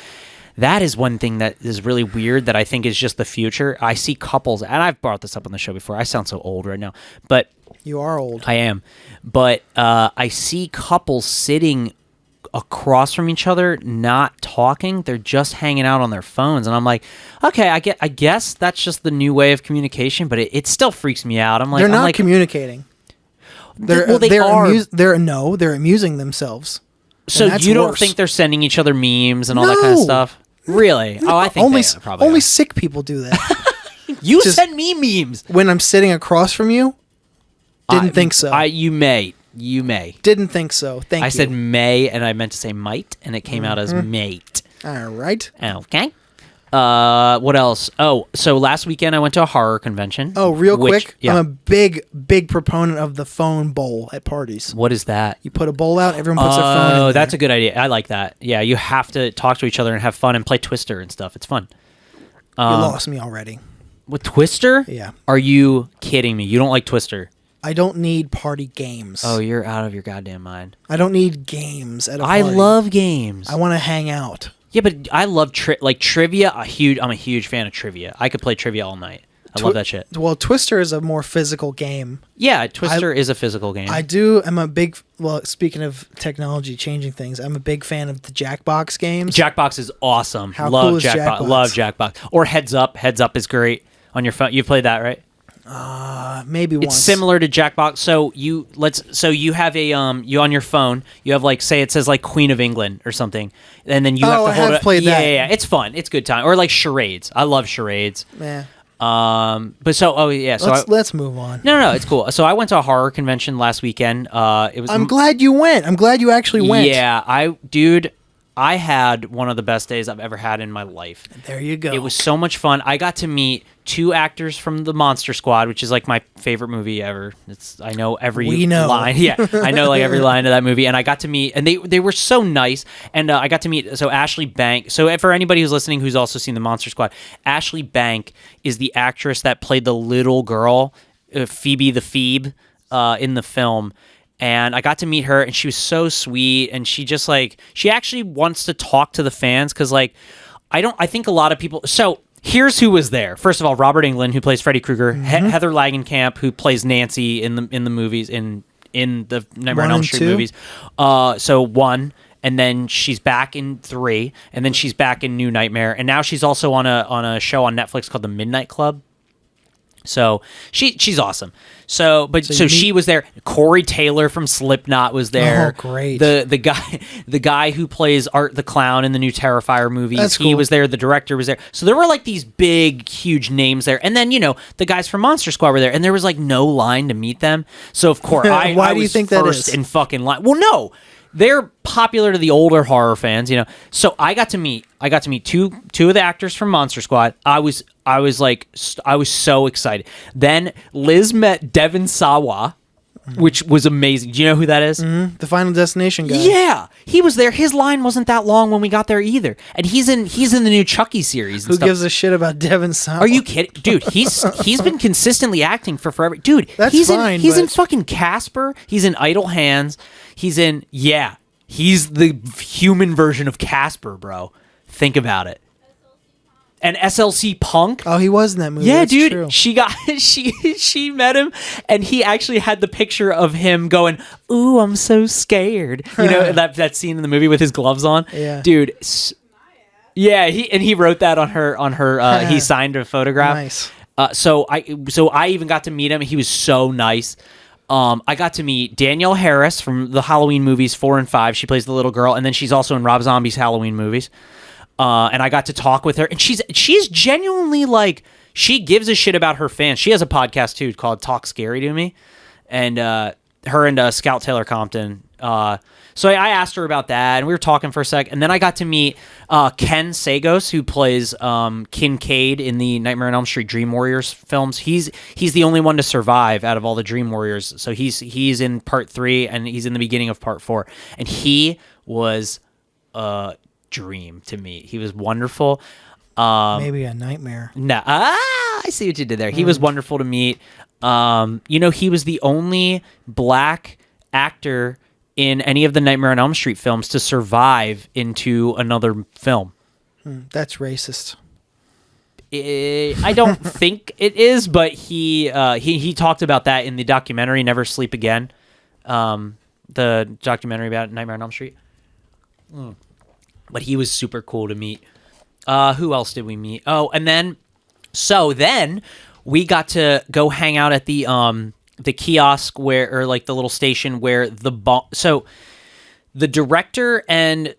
That is one thing that is really weird that I think is just the future. I see couples, and I've brought this up on the show before. I sound so old right now, but You are old. I am. But I see couples sitting across from each other, not talking. They're just hanging out on their phones, and I'm like, okay, I guess that's just the new way of communication. But it still freaks me out. I'm like, they're not communicating. They're amusing themselves. So you don't think they're sending each other memes and all that kind of stuff? Really? Oh, I think only probably only are. sick people do that. You send me memes when I'm sitting across from you. Didn't think so. You may. Didn't think so. Thank you. I said may, and I meant to say might, and it came out as mate. All right. Okay. What else? Oh, so last weekend I went to a horror convention. Oh, real quick. Yeah. I'm a big proponent of the phone bowl at parties. What is that? You put a bowl out, everyone puts their phone in. Oh, that's a good idea. I like that. Yeah, you have to talk to each other and have fun and play Twister and stuff. It's fun. You lost me already. With Twister? Yeah. Are you kidding me? You don't like Twister? I don't need party games. Oh, you're out of your goddamn mind. I don't need games at a party. I love games. I want to hang out. Yeah, but I love trivia. I'm a huge fan of trivia. I could play trivia all night. I love that shit. Well, Twister is a more physical game. Yeah, Twister is a physical game. Speaking of technology changing things, I'm a big fan of the Jackbox games. Jackbox is awesome. How cool is Jackbox? Love Jackbox. Or Heads Up. Heads Up is great on your phone. You played that, right? Maybe once. It's similar to Jackbox. So you have a you on your phone. You have like, say it says like Queen of England or something, and then you have to hold it. Played that. Yeah. It's fun. It's good time. Or like charades. I love charades. Yeah. But so let's move on. No, it's cool. So I went to a horror convention last weekend. It was. I'm glad you went. I'm glad you actually went. Yeah, I had one of the best days I've ever had in my life. There you go. It was so much fun. I got to meet 2 actors from the Monster Squad, which is like my favorite movie ever. I know every line. Yeah, I know like every line of that movie. And I got to meet, and they were so nice. And I got to meet, so Ashley Bank. So for anybody who's listening who's also seen the Monster Squad, Ashley Bank is the actress that played the little girl, Phoebe the Phoebe, in the film. And I got to meet her, and she was so sweet, and she just she actually wants to talk to the fans, because I think a lot of people. So here's who was there. First of all, Robert Englund, who plays Freddy Krueger, Heather Langenkamp, who plays Nancy in the movies in the Nightmare on Elm Street movies. So 1, and then she's back in 3, and then she's back in New Nightmare, and now she's also on a show on Netflix called The Midnight Club. So she's awesome. So she was there. Corey Taylor from Slipknot was there. Oh, great. The guy who plays Art the Clown in the new Terrifier movie. That's He cool. was there. The director was there. So there were like these big, huge names there. And then, the guys from Monster Squad were there. And there was like no line to meet them. So of course, Why I do you was think that first is? in fucking line. Well, no. They're popular to the older horror fans, So I got to meet two of the actors from Monster Squad. I was so excited. Then Liz met Devin Sawa, which was amazing. Do you know who that is? Mm-hmm. The Final Destination guy. Yeah, he was there. His line wasn't that long when we got there either, and he's in the new Chucky series. Who gives a shit about Devin Sawa? Are you kidding, dude? He's been consistently acting for forever, dude. That's he's fine. He's in fucking Casper. He's in Idle Hands. He's the human version of Casper, bro. Think about it. And SLC Punk. Oh, he was in that movie. Yeah, That's dude. True. She met him, and he actually had the picture of him going, "Ooh, I'm so scared." That scene in the movie with his gloves on. Yeah, dude. Yeah, he wrote that on her. He signed a photograph. Nice. So I even got to meet him. He was so nice. I got to meet Danielle Harris from the Halloween movies 4 and 5. She plays the little girl, and then she's also in Rob Zombie's Halloween movies. And I got to talk with her, and she's genuinely she gives a shit about her fans. She has a podcast too called Talk Scary to Me, and her and Scout Taylor Compton. So I asked her about that, and we were talking for a sec, and then I got to meet Ken Sagos, who plays Kincaid in the Nightmare on Elm Street Dream Warriors films. He's the only one to survive out of all the Dream Warriors. So he's in part 3, and he's in the beginning of part 4, and he was dream to me. He was wonderful. Maybe a nightmare. No, I see what you did there. He was wonderful to meet. He was the only black actor in any of the Nightmare on Elm Street films to survive into another film. That's racist. I don't think it is, but he talked about that in the documentary Never Sleep Again, the documentary about Nightmare on Elm Street. But he was super cool to meet. Who else did we meet? Oh, and then we got to go hang out at the kiosk or like the little station where so the director and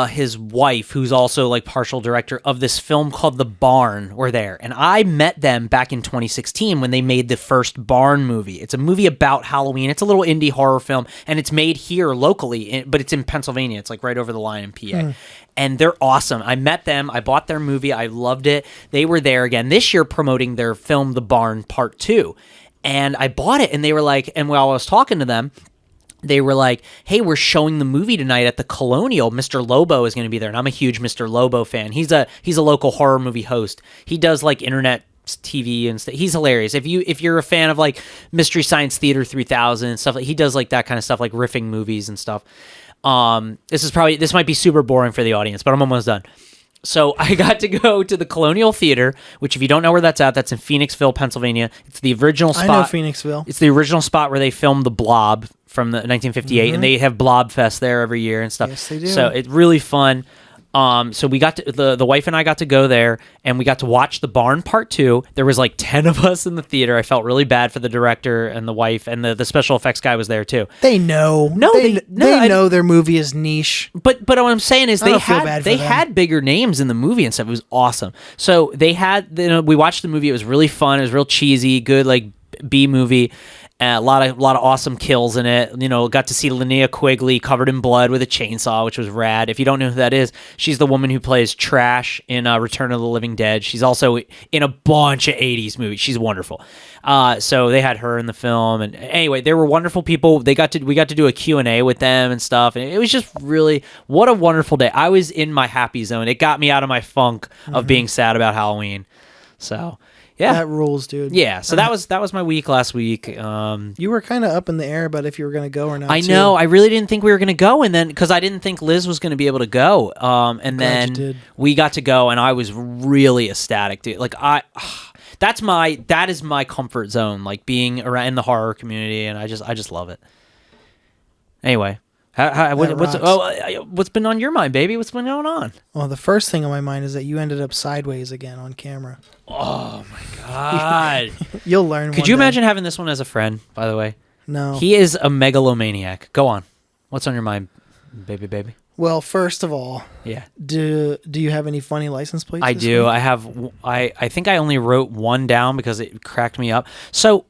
his wife, who's also like partial director of this film called The Barn, were there. And I met them back in 2016 when they made the first Barn movie. It's a movie about Halloween. It's a little indie horror film, and it's made here locally, but it's in Pennsylvania. It's like right over the line in PA. And they're awesome. I met them. I bought their movie. I loved it. They were there again this year promoting their film, The Barn Part 2. And I bought it, and they were like, and while I was talking to them, they were like, hey, we're showing the movie tonight at the Colonial. Mr. Lobo is going to be there. And I'm a huge Mr. Lobo fan. He's a local horror movie host. He does like internet TV and stuff. He's hilarious. If you're a fan of like Mystery Science Theater 3000 and stuff, he does like that kind of stuff, like riffing movies and stuff. This might be super boring for the audience, but I'm almost done. So I got to go to the Colonial Theater, which if you don't know where that's at, that's in Phoenixville, Pennsylvania. It's the original spot. I know Phoenixville. It's the original spot where they filmed The Blob from the 1958, and they have Blob Fest there every year and stuff. Yes, they do. So it's really fun. So we got to the wife and I got to go there, and we got to watch The Barn Part 2. There was like 10 of us in the theater. I felt really bad for the director and the wife, and the special effects guy was there too. They know. They know their movie is niche. But what I'm saying is they had bigger names in the movie and stuff. It was awesome. So they had, we watched the movie. It was really fun. It was real cheesy, good like B movie. A lot of awesome kills in it. Got to see Linnea Quigley covered in blood with a chainsaw, which was rad. If you don't know who that is, she's the woman who plays Trash in Return of the Living Dead. She's also in a bunch of 80s movies. She's wonderful. So they had her in the film. And anyway, they were wonderful people. We got to do a Q&A with them and stuff. And it was just really, what a wonderful day. I was in my happy zone. It got me out of my funk of being sad about Halloween. So... yeah, that rules, dude. Yeah, so that was my week last week. You were kind of up in the air about if you were going to go or not. I know. I really didn't think we were going to go, and then because I didn't think Liz was going to be able to go, and then we got to go, and I was really ecstatic, dude. Like that is my comfort zone, like being around in the horror community, and I just love it. Anyway. What's been on your mind, baby? What's been going on? Well, the first thing on my mind is that you ended up sideways again on camera. Oh my god! You'll learn. Could you imagine having this one as a friend? By the way, no. He is a megalomaniac. Go on. What's on your mind, baby? Well, first of all, yeah. Do you have any funny license plates? I do. Week? I have. I think I only wrote one down because it cracked me up. So.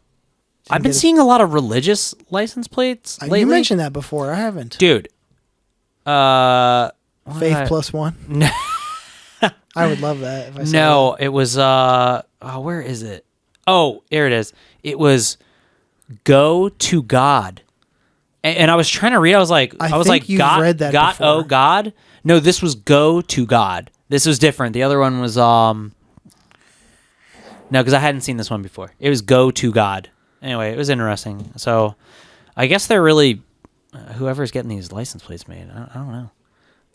I've been seeing a lot of religious license plates lately. You mentioned that before. I haven't. Dude. Faith plus one? No. I would love that if I saw that. It was, where is it? Oh, here it is. It was Go to God. And I was trying to read. I was like, God, read that God, before. oh God. No, this was Go to God. This was different. The other one was, no, because I hadn't seen this one before. It was Go to God. Anyway, it was interesting. So, I guess they're really whoever's getting these license plates made. I don't know.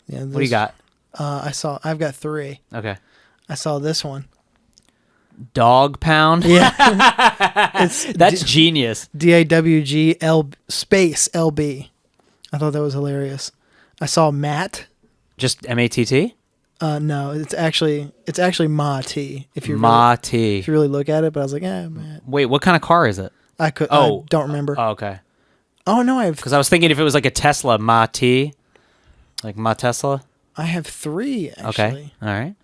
Yeah. What do you got? I've got 3. Okay. I saw this one. Dog Pound. Yeah. That's genius. DAWG space LB. I thought that was hilarious. I saw Matt. Just MATT? No, it's actually Ma T. If you really look at it, but I was like, Matt. Wait, what kind of car is it? I don't remember. Oh, okay. Oh no, because I was thinking if it was like a Tesla, Ma T, like Ma Tesla. I have 3 actually. Okay, all right.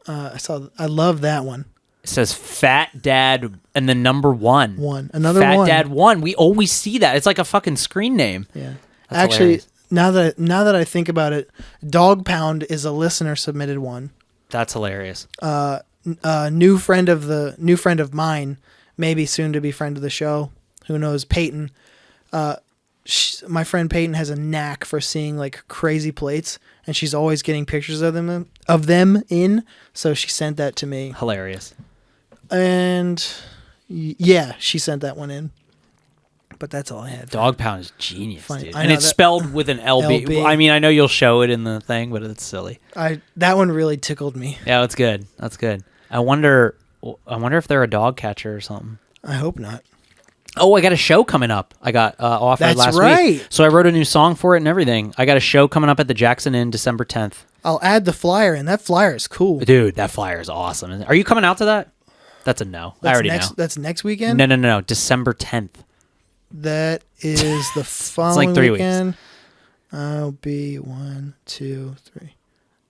I love that one. It says Fat Dad and the number 1. Another Fat one. Dad 1. We always see that. It's like a fucking screen name. Yeah. That's actually, hilarious. now that I think about it, Dog Pound is a listener submitted one. That's hilarious. New friend of mine, maybe soon to be friend of the show. Who knows? Peyton. My friend Peyton has a knack for seeing like crazy plates, and she's always getting pictures of them in. So she sent that to me. Hilarious. And yeah, she sent that one in. but that's all I had. Dog pound is genius, Funny. dude. I And know it's that- spelled with an LB. LB. I mean, I know you'll show it in the thing, but it's silly. That one really tickled me. Yeah, that's good. That's good. I wonder if they're a dog catcher or something. I hope not. Oh, I got a show coming up. I got offered That's last right. week. So I wrote a new song for it and everything. I got a show coming up at the Jackson Inn December 10th. I'll add the flyer, and that flyer is cool. Dude, that flyer is awesome. Are you coming out to that? That's a no. I already know. That's next weekend? No. December 10th. That is the following 3 weekend. weeks. I'll be 1, 2, 3.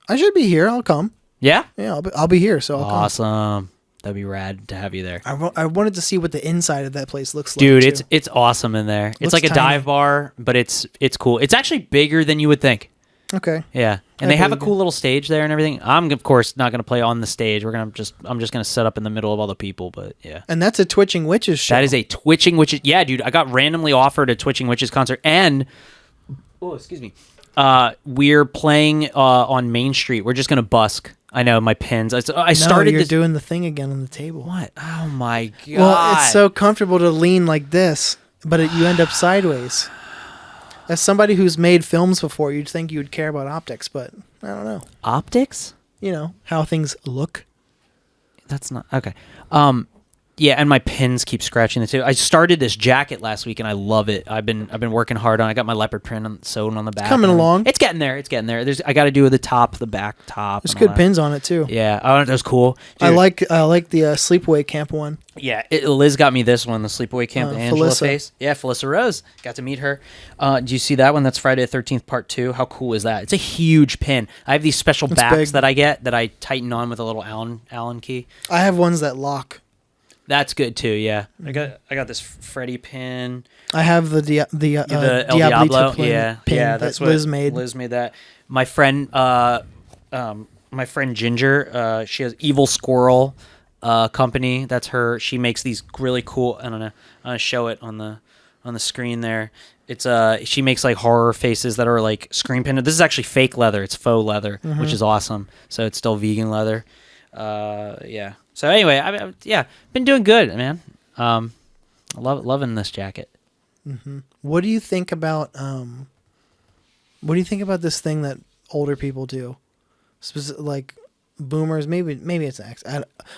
I should be here. I'll come. Yeah? Yeah, I'll be here, so I'll come. Awesome. That'd be rad to have you there. I wanted to see what the inside of that place looks like. Dude, too. it's awesome in there. It's Looks like a tiny. dive bar, but it's cool. It's actually bigger than you would think. Okay. Yeah, and I they have a believe cool it. little stage there and everything. I'm of course not gonna play on the stage. I'm just gonna set up in the middle of all the people. But yeah, And that's a Twitching Witches show. that is a Twitching Witches. Yeah, dude, I got randomly offered a Twitching Witches concert, and excuse me, we're playing on Main Street. We're just gonna busk. I know my pins. I started you're this. doing the thing again on the table. What? Oh my god! Well, it's so comfortable to lean like this, but you end up sideways. As somebody who's made films before, you'd think you'd care about optics, but I don't know. Optics. You know, how things look. That's not okay. Yeah, and my pins keep scratching the too. I started this jacket last week and I love it. I've been working hard on it. I got my leopard print sewn on the back. coming along. It's getting there. I got to do the top, the back top. There's and good all that. pins on it too. Yeah, oh, that was cool. I Dude, like the sleepaway camp one. Yeah, Liz got me this one, the Sleepaway Camp, the Angela Felissa. face. Yeah, Felissa Rose. Got to meet her. Do you see that one? That's Friday the 13th, part 2. How cool is that? It's a huge pin. I have these special It's backs big. that I get that I tighten on with a little Allen key. I have ones that lock. That's good too. Yeah, I got this Freddy pin. I have the El Diablito Diablo. pin, Yeah, pin yeah. that That's what Liz made. Liz made that. My friend, Ginger. She has Evil Squirrel company. That's her. She makes these really cool. I don't know. I'm gonna show it on the screen there. It's she makes like horror faces that are like screen printed. This is actually fake leather. It's faux leather, which is awesome. So it's still vegan leather. Yeah. So anyway, been doing good, man. Loving this jacket. What do you think about this thing that older people do? Like boomers, maybe it's X,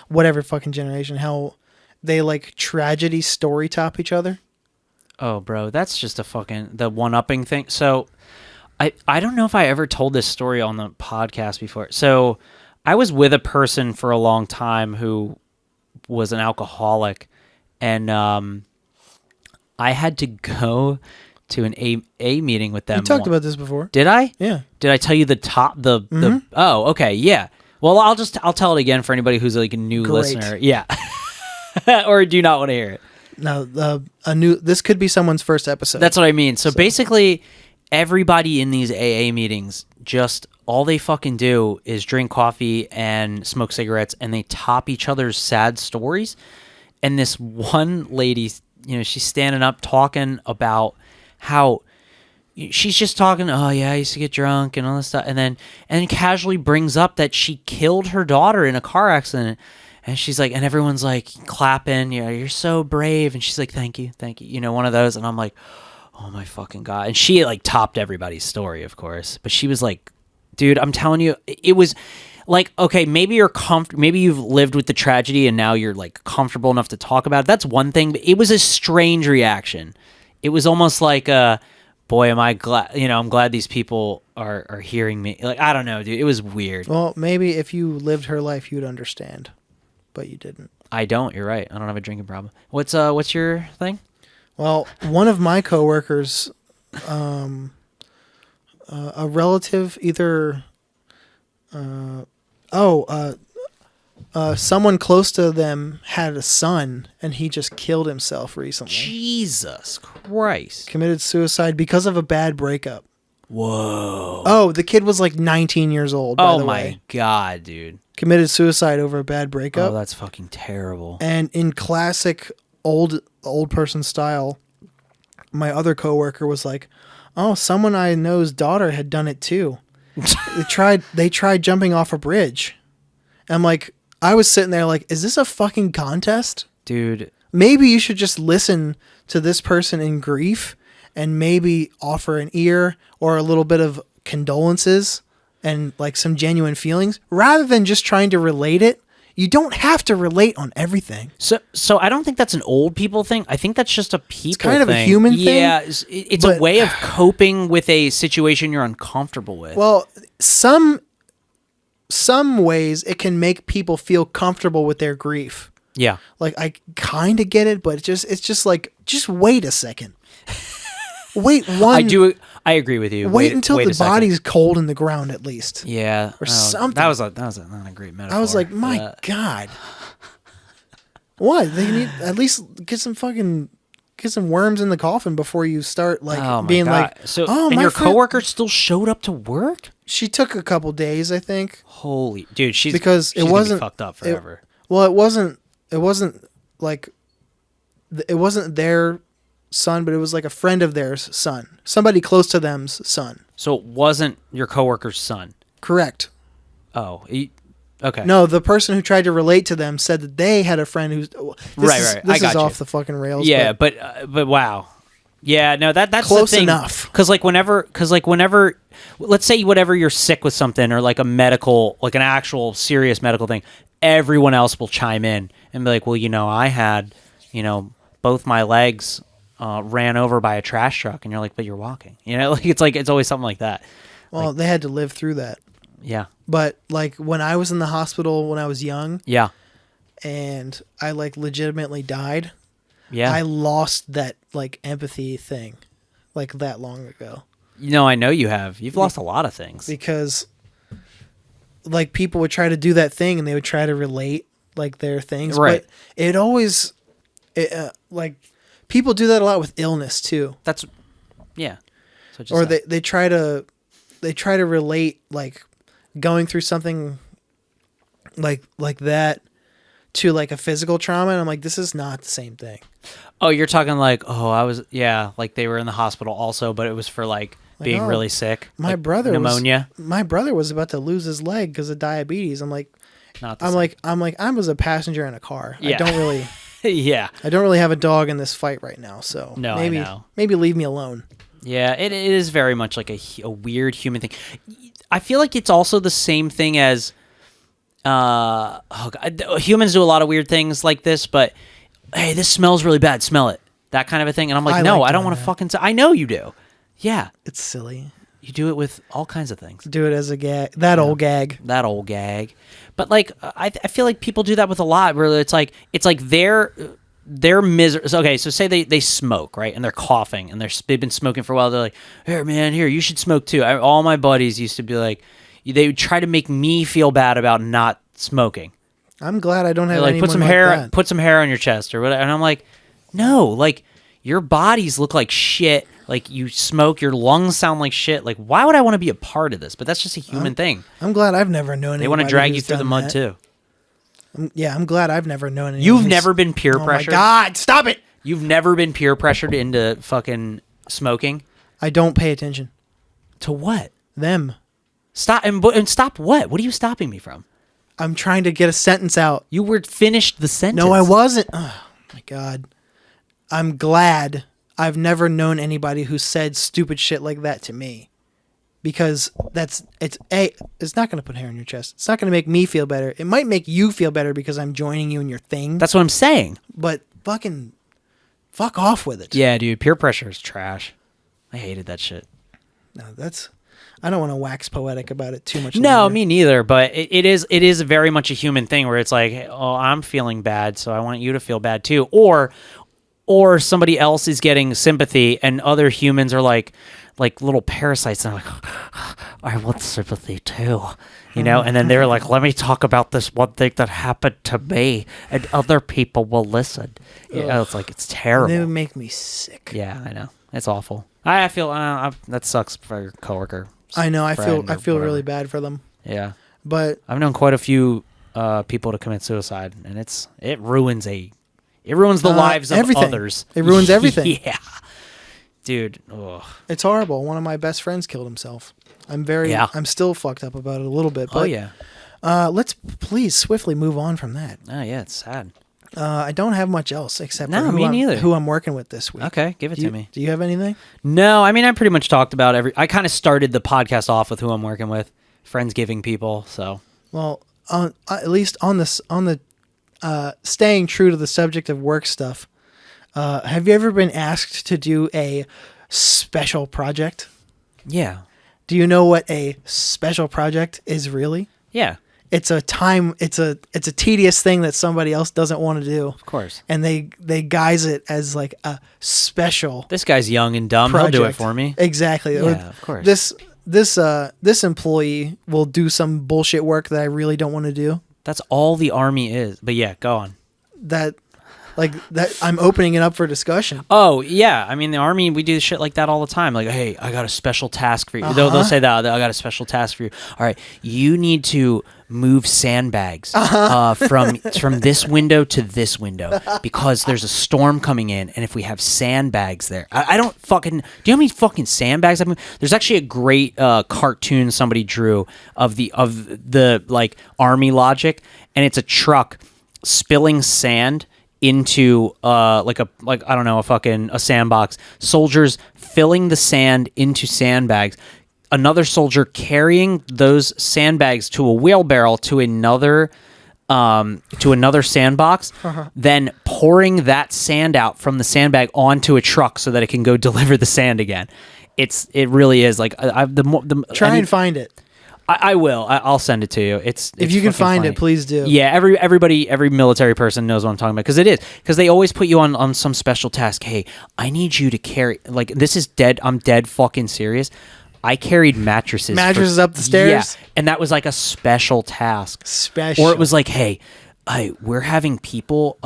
whatever fucking generation, how they like tragedy story top each other. Oh, bro, that's just the one-upping thing. So I don't know if I ever told this story on the podcast before. So I was with a person for a long time who was an alcoholic, and I had to go to an AA meeting with them. We talked about this before. Did I? Yeah. Did I tell you the oh, okay, yeah. Well, I'll tell it again for anybody who's like a new Great. listener. Yeah. Or do you not want to hear it? No, this could be someone's first episode. That's what I mean. So basically, everybody in these AA meetings, just all they fucking do is drink coffee and smoke cigarettes, and they top each other's sad stories. And this one lady, she's standing up talking about how she's just talking, oh yeah, I used to get drunk and all this stuff, and then casually brings up that she killed her daughter in a car accident. And she's like, and everyone's like clapping, you're so brave. And she's like, thank you. One of those. And I'm like, oh my fucking God. And she like topped everybody's story, of course. But she was like, dude, I'm telling you, it was like, okay, maybe you've lived with the tragedy and now you're like comfortable enough to talk about it. That's one thing. But it was a strange reaction. It was almost like, boy, am I glad, I'm glad these people are hearing me. Like, I don't know, dude. It was weird. Well, maybe if you lived her life, you'd understand. But you didn't. I don't. You're right. I don't have a drinking problem. What's your thing? Well, one of my coworkers, a relative, either, someone close to them had a son, and he just killed himself recently. Jesus Christ! Committed suicide because of a bad breakup. Whoa! Oh, the kid was like 19 years old. By the my way. God, dude! Committed suicide over a bad breakup. Oh, that's fucking terrible. And in classic old person style, my other coworker was like, "Oh, someone I know's daughter had done it too. They tried jumping off a bridge." I'm like, I was sitting there like, "Is this a fucking contest, dude?" Maybe you should just listen to this person in grief and maybe offer an ear or a little bit of condolences and like some genuine feelings rather than just trying to relate it. You don't have to relate on everything. So I don't think that's an old people thing. I think that's just a people It's kind of thing. a human thing. Yeah, it's a way of coping with a situation you're uncomfortable with. Well, some ways it can make people feel comfortable with their grief. Yeah. Like I kind of get it, but it's just like just wait a second. Wait one. I agree with you. Wait until wait the body's cold in the ground at least. Yeah. Or something. That was not a great metaphor. I was like, my God. What? They need at least get some worms in the coffin before you start like being like, so oh, and my your friend, coworker still showed up to work? She took a couple days, I think. Holy dude, she's because she's it wasn't fucked up forever. It wasn't like it wasn't their son, but it was like a friend of theirs son, somebody close to them's son. So it wasn't your coworker's son. Correct. Oh, okay. No, the person who tried to relate to them said that they had a friend who's right. This is off the fucking rails. Yeah, but wow. Yeah, no, that's close the thing. enough. Because whenever, let's say whenever you're sick with something or like an actual serious medical thing, everyone else will chime in and be like, well, I had, both my legs ran over by a trash truck, and you're like, but you're walking. It's always something like that. Well, they had to live through that. Yeah. But like when I was in the hospital when I was young, yeah, and I like legitimately died. Yeah. I lost that like empathy thing like that long ago. I know you have. You've lost a lot of things. Because like people would try to do that thing and they would try to relate like their things. Right. But it always, like people do that a lot with illness too. Yeah. Or they try to relate like going through something like that to like a physical trauma, and I'm like, this is not the same thing. Oh, you're talking like, like they were in the hospital also, but it was for like being really sick. My brother pneumonia. My brother was about to lose his leg because of diabetes. I'm like, I was a passenger in a car. Yeah. I don't really. Yeah. I don't really have a dog in this fight right now, so no, maybe leave me alone. Yeah, it is very much like a weird human thing. I feel like it's also the same thing as humans do a lot of weird things like this, but hey, this smells really bad. Smell it. That kind of a thing. And I'm like, no, I don't want to fucking. I know you do. Yeah, it's silly. You do it with all kinds of things. Do it as a gag. That old gag. But like, I feel like people do that with a lot. Where it's like their misery. Okay, so say they smoke, right, and they're coughing, and they've been smoking for a while. They're like, here, you should smoke too. All my buddies used to be like, they would try to make me feel bad about not smoking. I'm glad I don't have like anyone put some like hair, that. Put some hair on your chest or whatever. And I'm like, no, like your bodies look like shit. Like you smoke, your lungs sound like shit. Like why would I want to be a part of this? But that's just a human thing. I'm glad I've never known. They want to drag you through the mud too. I'm glad I've never known anyone. You've never been peer pressured. Oh my God, stop it! You've never been peer pressured into fucking smoking. I don't pay attention to what them. Stop and stop what? What are you stopping me from? I'm trying to get a sentence out. You were finished the sentence. No, I wasn't. Oh my God. I'm glad I've never known anybody who said stupid shit like that to me. Because it's not going to put hair on your chest. It's not going to make me feel better. It might make you feel better because I'm joining you in your thing. That's what I'm saying. But fucking fuck off with it. Yeah, dude. Peer pressure is trash. I hated that shit. No, I don't want to wax poetic about it too much. No, longer. me neither. But it is very much a human thing where it's like, oh, I'm feeling bad, so I want you to feel bad too. Or somebody else is getting sympathy, and other humans are like little parasites, and I'm like, I want sympathy too, And then they're like, let me talk about this one thing that happened to me, and other people will listen. It's like it's terrible. They would make me sick. Yeah, I know. It's awful. I feel that sucks for your coworker. I know. I feel really bad for them. Yeah, but I've known quite a few people to commit suicide, and it ruins the lives of everything. Others. It ruins everything. Yeah, dude. Ugh. It's horrible. One of my best friends killed himself. I'm still fucked up about it a little bit. But, oh yeah. Let's please swiftly move on from that. Oh yeah, it's sad. I don't have much else except No, for me neither. who I'm working with this week. Okay, give it to me. Do you have anything? No, I mean, I pretty much talked about I kind of started the podcast off with who I'm working with, Friendsgiving people. So, Well, at least on the staying true to the subject of work stuff, have you ever been asked to do a special project? yeah, Do you know what a special project is really? yeah, It's a tedious thing that somebody else doesn't want to do. of course. And they guise it as like a special This guy's young and dumb. project. He'll do it for me. Exactly. Yeah, of course. This employee will do some bullshit work that I really don't want to do. That's all the Army is. But yeah, go on. That I'm opening it up for discussion. Oh, yeah. I mean, the Army, we do shit like that all the time. Like, hey, I got a special task for you. They'll say that. I got a special task for you. All right, you need to move sandbags from this window to this window because there's a storm coming in, and if we have sandbags there, I don't fucking. Do you know how many fucking sandbags? I mean, there's actually a great cartoon somebody drew of the like Army logic, and it's a truck spilling sand into like I don't know, a sandbox. Soldiers filling the sand into sandbags. Another soldier carrying those sandbags to a wheelbarrow to another sandbox, then pouring that sand out from the sandbag onto a truck so that it can go deliver the sand again. It really is like Try and find it. I will. I'll send it to you. If you can find funny. it, please do. Yeah, every military person knows what I'm talking about because they always put you on some special task. Hey, I need you to carry, like, this is dead. I'm dead fucking serious. I carried mattresses up the stairs. Yeah, and that was like a special task. Special. Or it was like, hey, we're having people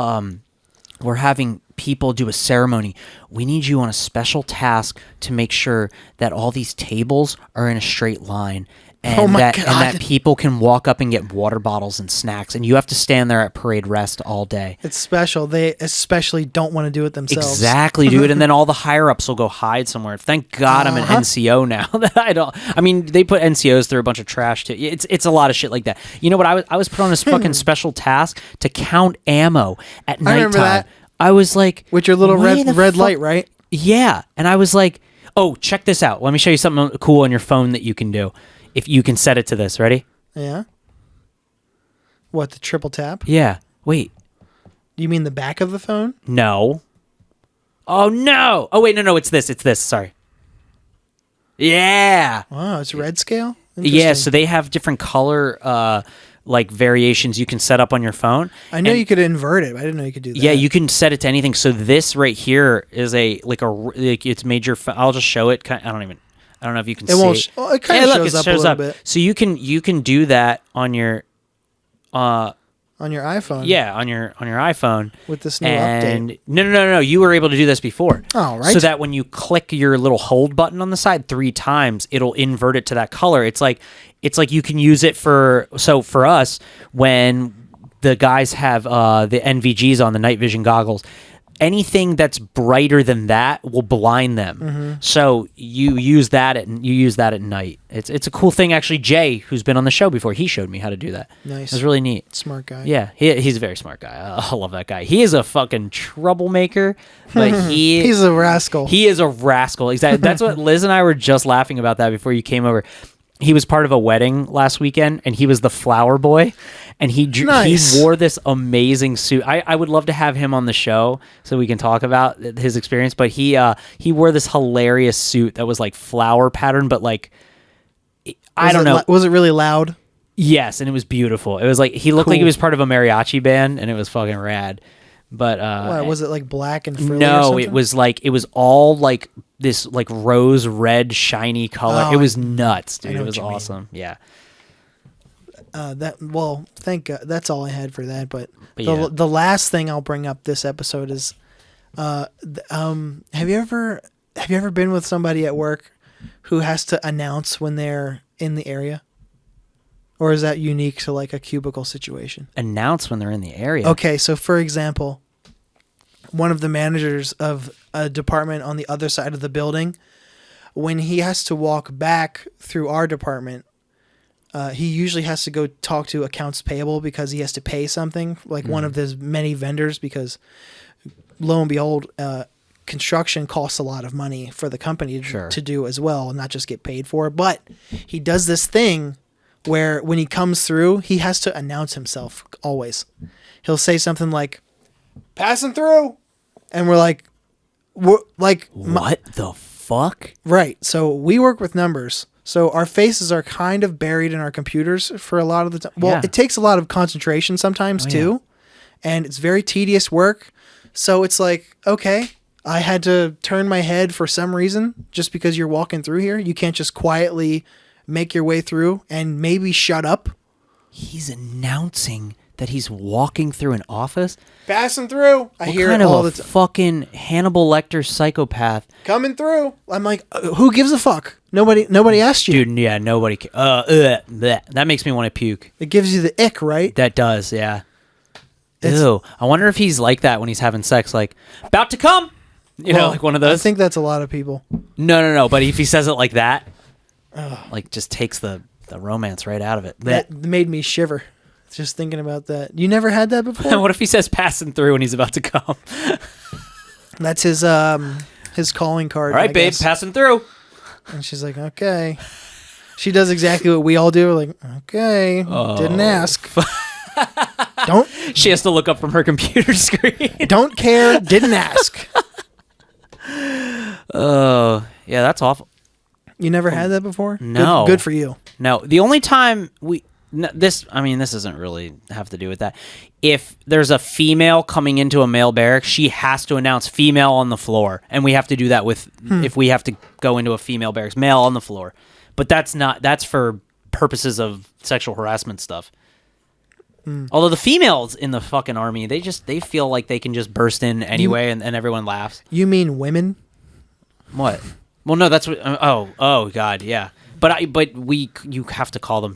do a ceremony. We need you on a special task to make sure that all these tables are in a straight line. And that people can walk up and get water bottles and snacks, and you have to stand there at parade rest all day. It's special. They especially don't want to do it themselves. Exactly, dude. And then all the higher ups will go hide somewhere. Thank God I'm an NCO now. That I don't. I mean, they put NCOs through a bunch of trash too. It's a lot of shit like that. You know what? I was put on this fucking special task to count ammo at nighttime. I remember that. I was like, with your little red light, right? Yeah, and I was like, oh, check this out. Let me show you something cool on your phone that you can do. If you can set it to this, ready? Yeah. What, the triple tap? Yeah. Wait. You mean the back of the phone? No. Oh, no. Oh, wait, no, it's this. It's this. Sorry. Yeah. Wow, it's red scale? Yeah, so they have different color like variations you can set up on your phone. I know you could invert it, but I didn't know you could do that. Yeah, you can set it to anything. So this right here is it's major. I'll just show it. I don't know if you can see it. It kind of shows up a little bit. So you can do that on your on your iPhone. Yeah, on your iPhone with this new update. No. You were able to do this before. Oh, right. So that when you click your little hold button on the side 3 times, it'll invert it to that color. It's like you can use it for us when the guys have the NVGs on, the night vision goggles. Anything that's brighter than that will blind them. Mm-hmm. So you use that at night. It's a cool thing, actually. Jay, who's been on the show before, he showed me how to do that. Nice. It was really neat. Smart guy. Yeah, he's a very smart guy. I love that guy. He is a fucking troublemaker, but he's a rascal. He is a rascal. Exactly. That's what Liz and I were just laughing about that before you came over. He was part of a wedding last weekend, and he was the flower boy, and he wore this amazing suit. I would love to have him on the show so we can talk about his experience, but he wore this hilarious suit that was like flower pattern, but like, I don't know. Was it really loud? Yes, and it was beautiful. It was like, he looked like he was part of a mariachi band, and it was fucking rad. But was it like black and frilly? No, it was all like this like rose red shiny color. It was nuts, dude. It was awesome. Yeah. Thank God. That's all I had for that. But the last thing I'll bring up this episode is, have you ever been with somebody at work who has to announce when they're in the area? Or is that unique to like a cubicle situation? Announce when they're in the area. Okay, so for example, one of the managers of a department on the other side of the building, when he has to walk back through our department, he usually has to go talk to accounts payable because he has to pay something, like one of his many vendors, because lo and behold, construction costs a lot of money for the company to do as well, and not just get paid for. But he does this thing where when he comes through, he has to announce himself always. He'll say something like, "Passing through," and we're like, what the fuck? Right. So we work with numbers. So our faces are kind of buried in our computers for a lot of the time. Well, it takes a lot of concentration sometimes too, and it's very tedious work. So it's like, okay, I had to turn my head for some reason just because you're walking through here. You can't just quietly make your way through and maybe shut up. He's announcing that he's walking through an office. Passing through. I hear it all the time. Fucking Hannibal Lecter psychopath. Coming through. I'm like, who gives a fuck? Nobody asked you. Dude, yeah, nobody. That makes me want to puke. It gives you the ick, right? That does, yeah. Ew. I wonder if he's like that when he's having sex, like, about to come. You know, like one of those. I think that's a lot of people. No. But if he says it like that, like just takes the romance right out of it. That made me shiver. Just thinking about that. You never had that before? What if he says passing through when he's about to come? That's his calling card. All right, babe, passing through. And she's like, okay. She does exactly what we all do. We're like, okay, didn't ask. Don't. She has to look up from her computer screen. Don't care. Didn't ask. Oh, yeah, that's awful. You never had that before? No. Good for you. No. The only time this doesn't really have to do with that. If there's a female coming into a male barracks, she has to announce female on the floor. And we have to do that with, if we have to go into a female barracks, male on the floor. But that's for purposes of sexual harassment stuff. Although the females in the fucking army, they feel like they can just burst in anyway and everyone laughs. You mean women? What? Well, no, that's what, oh God, yeah. But you have to call them.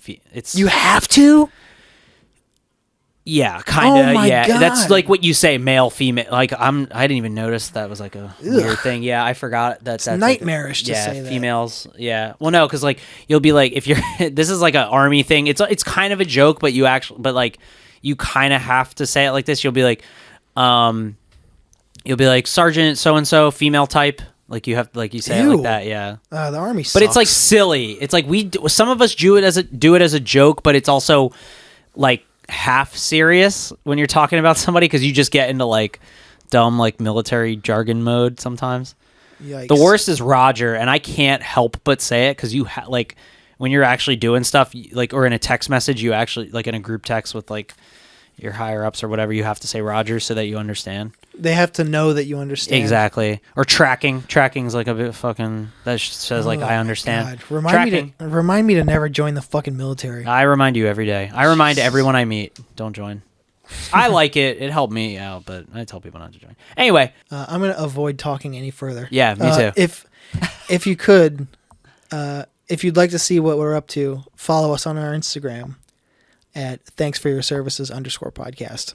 You have to. Yeah, kind of. Oh my yeah, God. That's like what you say, male, female. Like I didn't even notice that was like a weird thing. Yeah, I forgot that's nightmarish like to say that. Females. Yeah. Well, no, because like you'll be like if you're this is like an army thing. It's kind of a joke, but you you kind of have to say it like this. You'll be like Sergeant so and so, female type. Like you have, like you say it like that, yeah. The army sucks. But it's like silly. It's like some of us do it as a joke, but it's also like half serious when you're talking about somebody because you just get into like dumb like military jargon mode sometimes. Yikes. The worst is Roger, and I can't help but say it because you like when you're actually doing stuff like or in a text message, you actually like in a group text with like your higher ups or whatever, you have to say Roger so that you understand. They have to know that you understand. Exactly. Or tracking's like a bit fucking that says like I understand. God. Remind me to never join the fucking military. I remind you every day. I remind everyone I meet, don't join. I like it. It helped me out, but I tell people not to join. Anyway, I'm going to avoid talking any further. Yeah, me too. If you could if you'd like to see what we're up to, follow us on our Instagram at ThankYouForUrServices_podcast.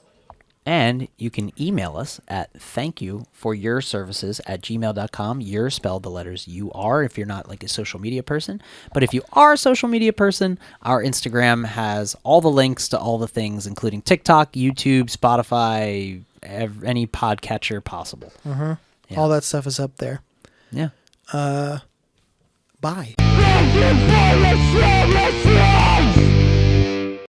And you can email us at ThankYouForUrServices@gmail.com. You're spelled the letters UR if you're not like a social media person. But if you are a social media person, our Instagram has all the links to all the things, including TikTok, YouTube, Spotify, any podcatcher possible. Yeah. Yeah. All that stuff is up there. Yeah. Bye.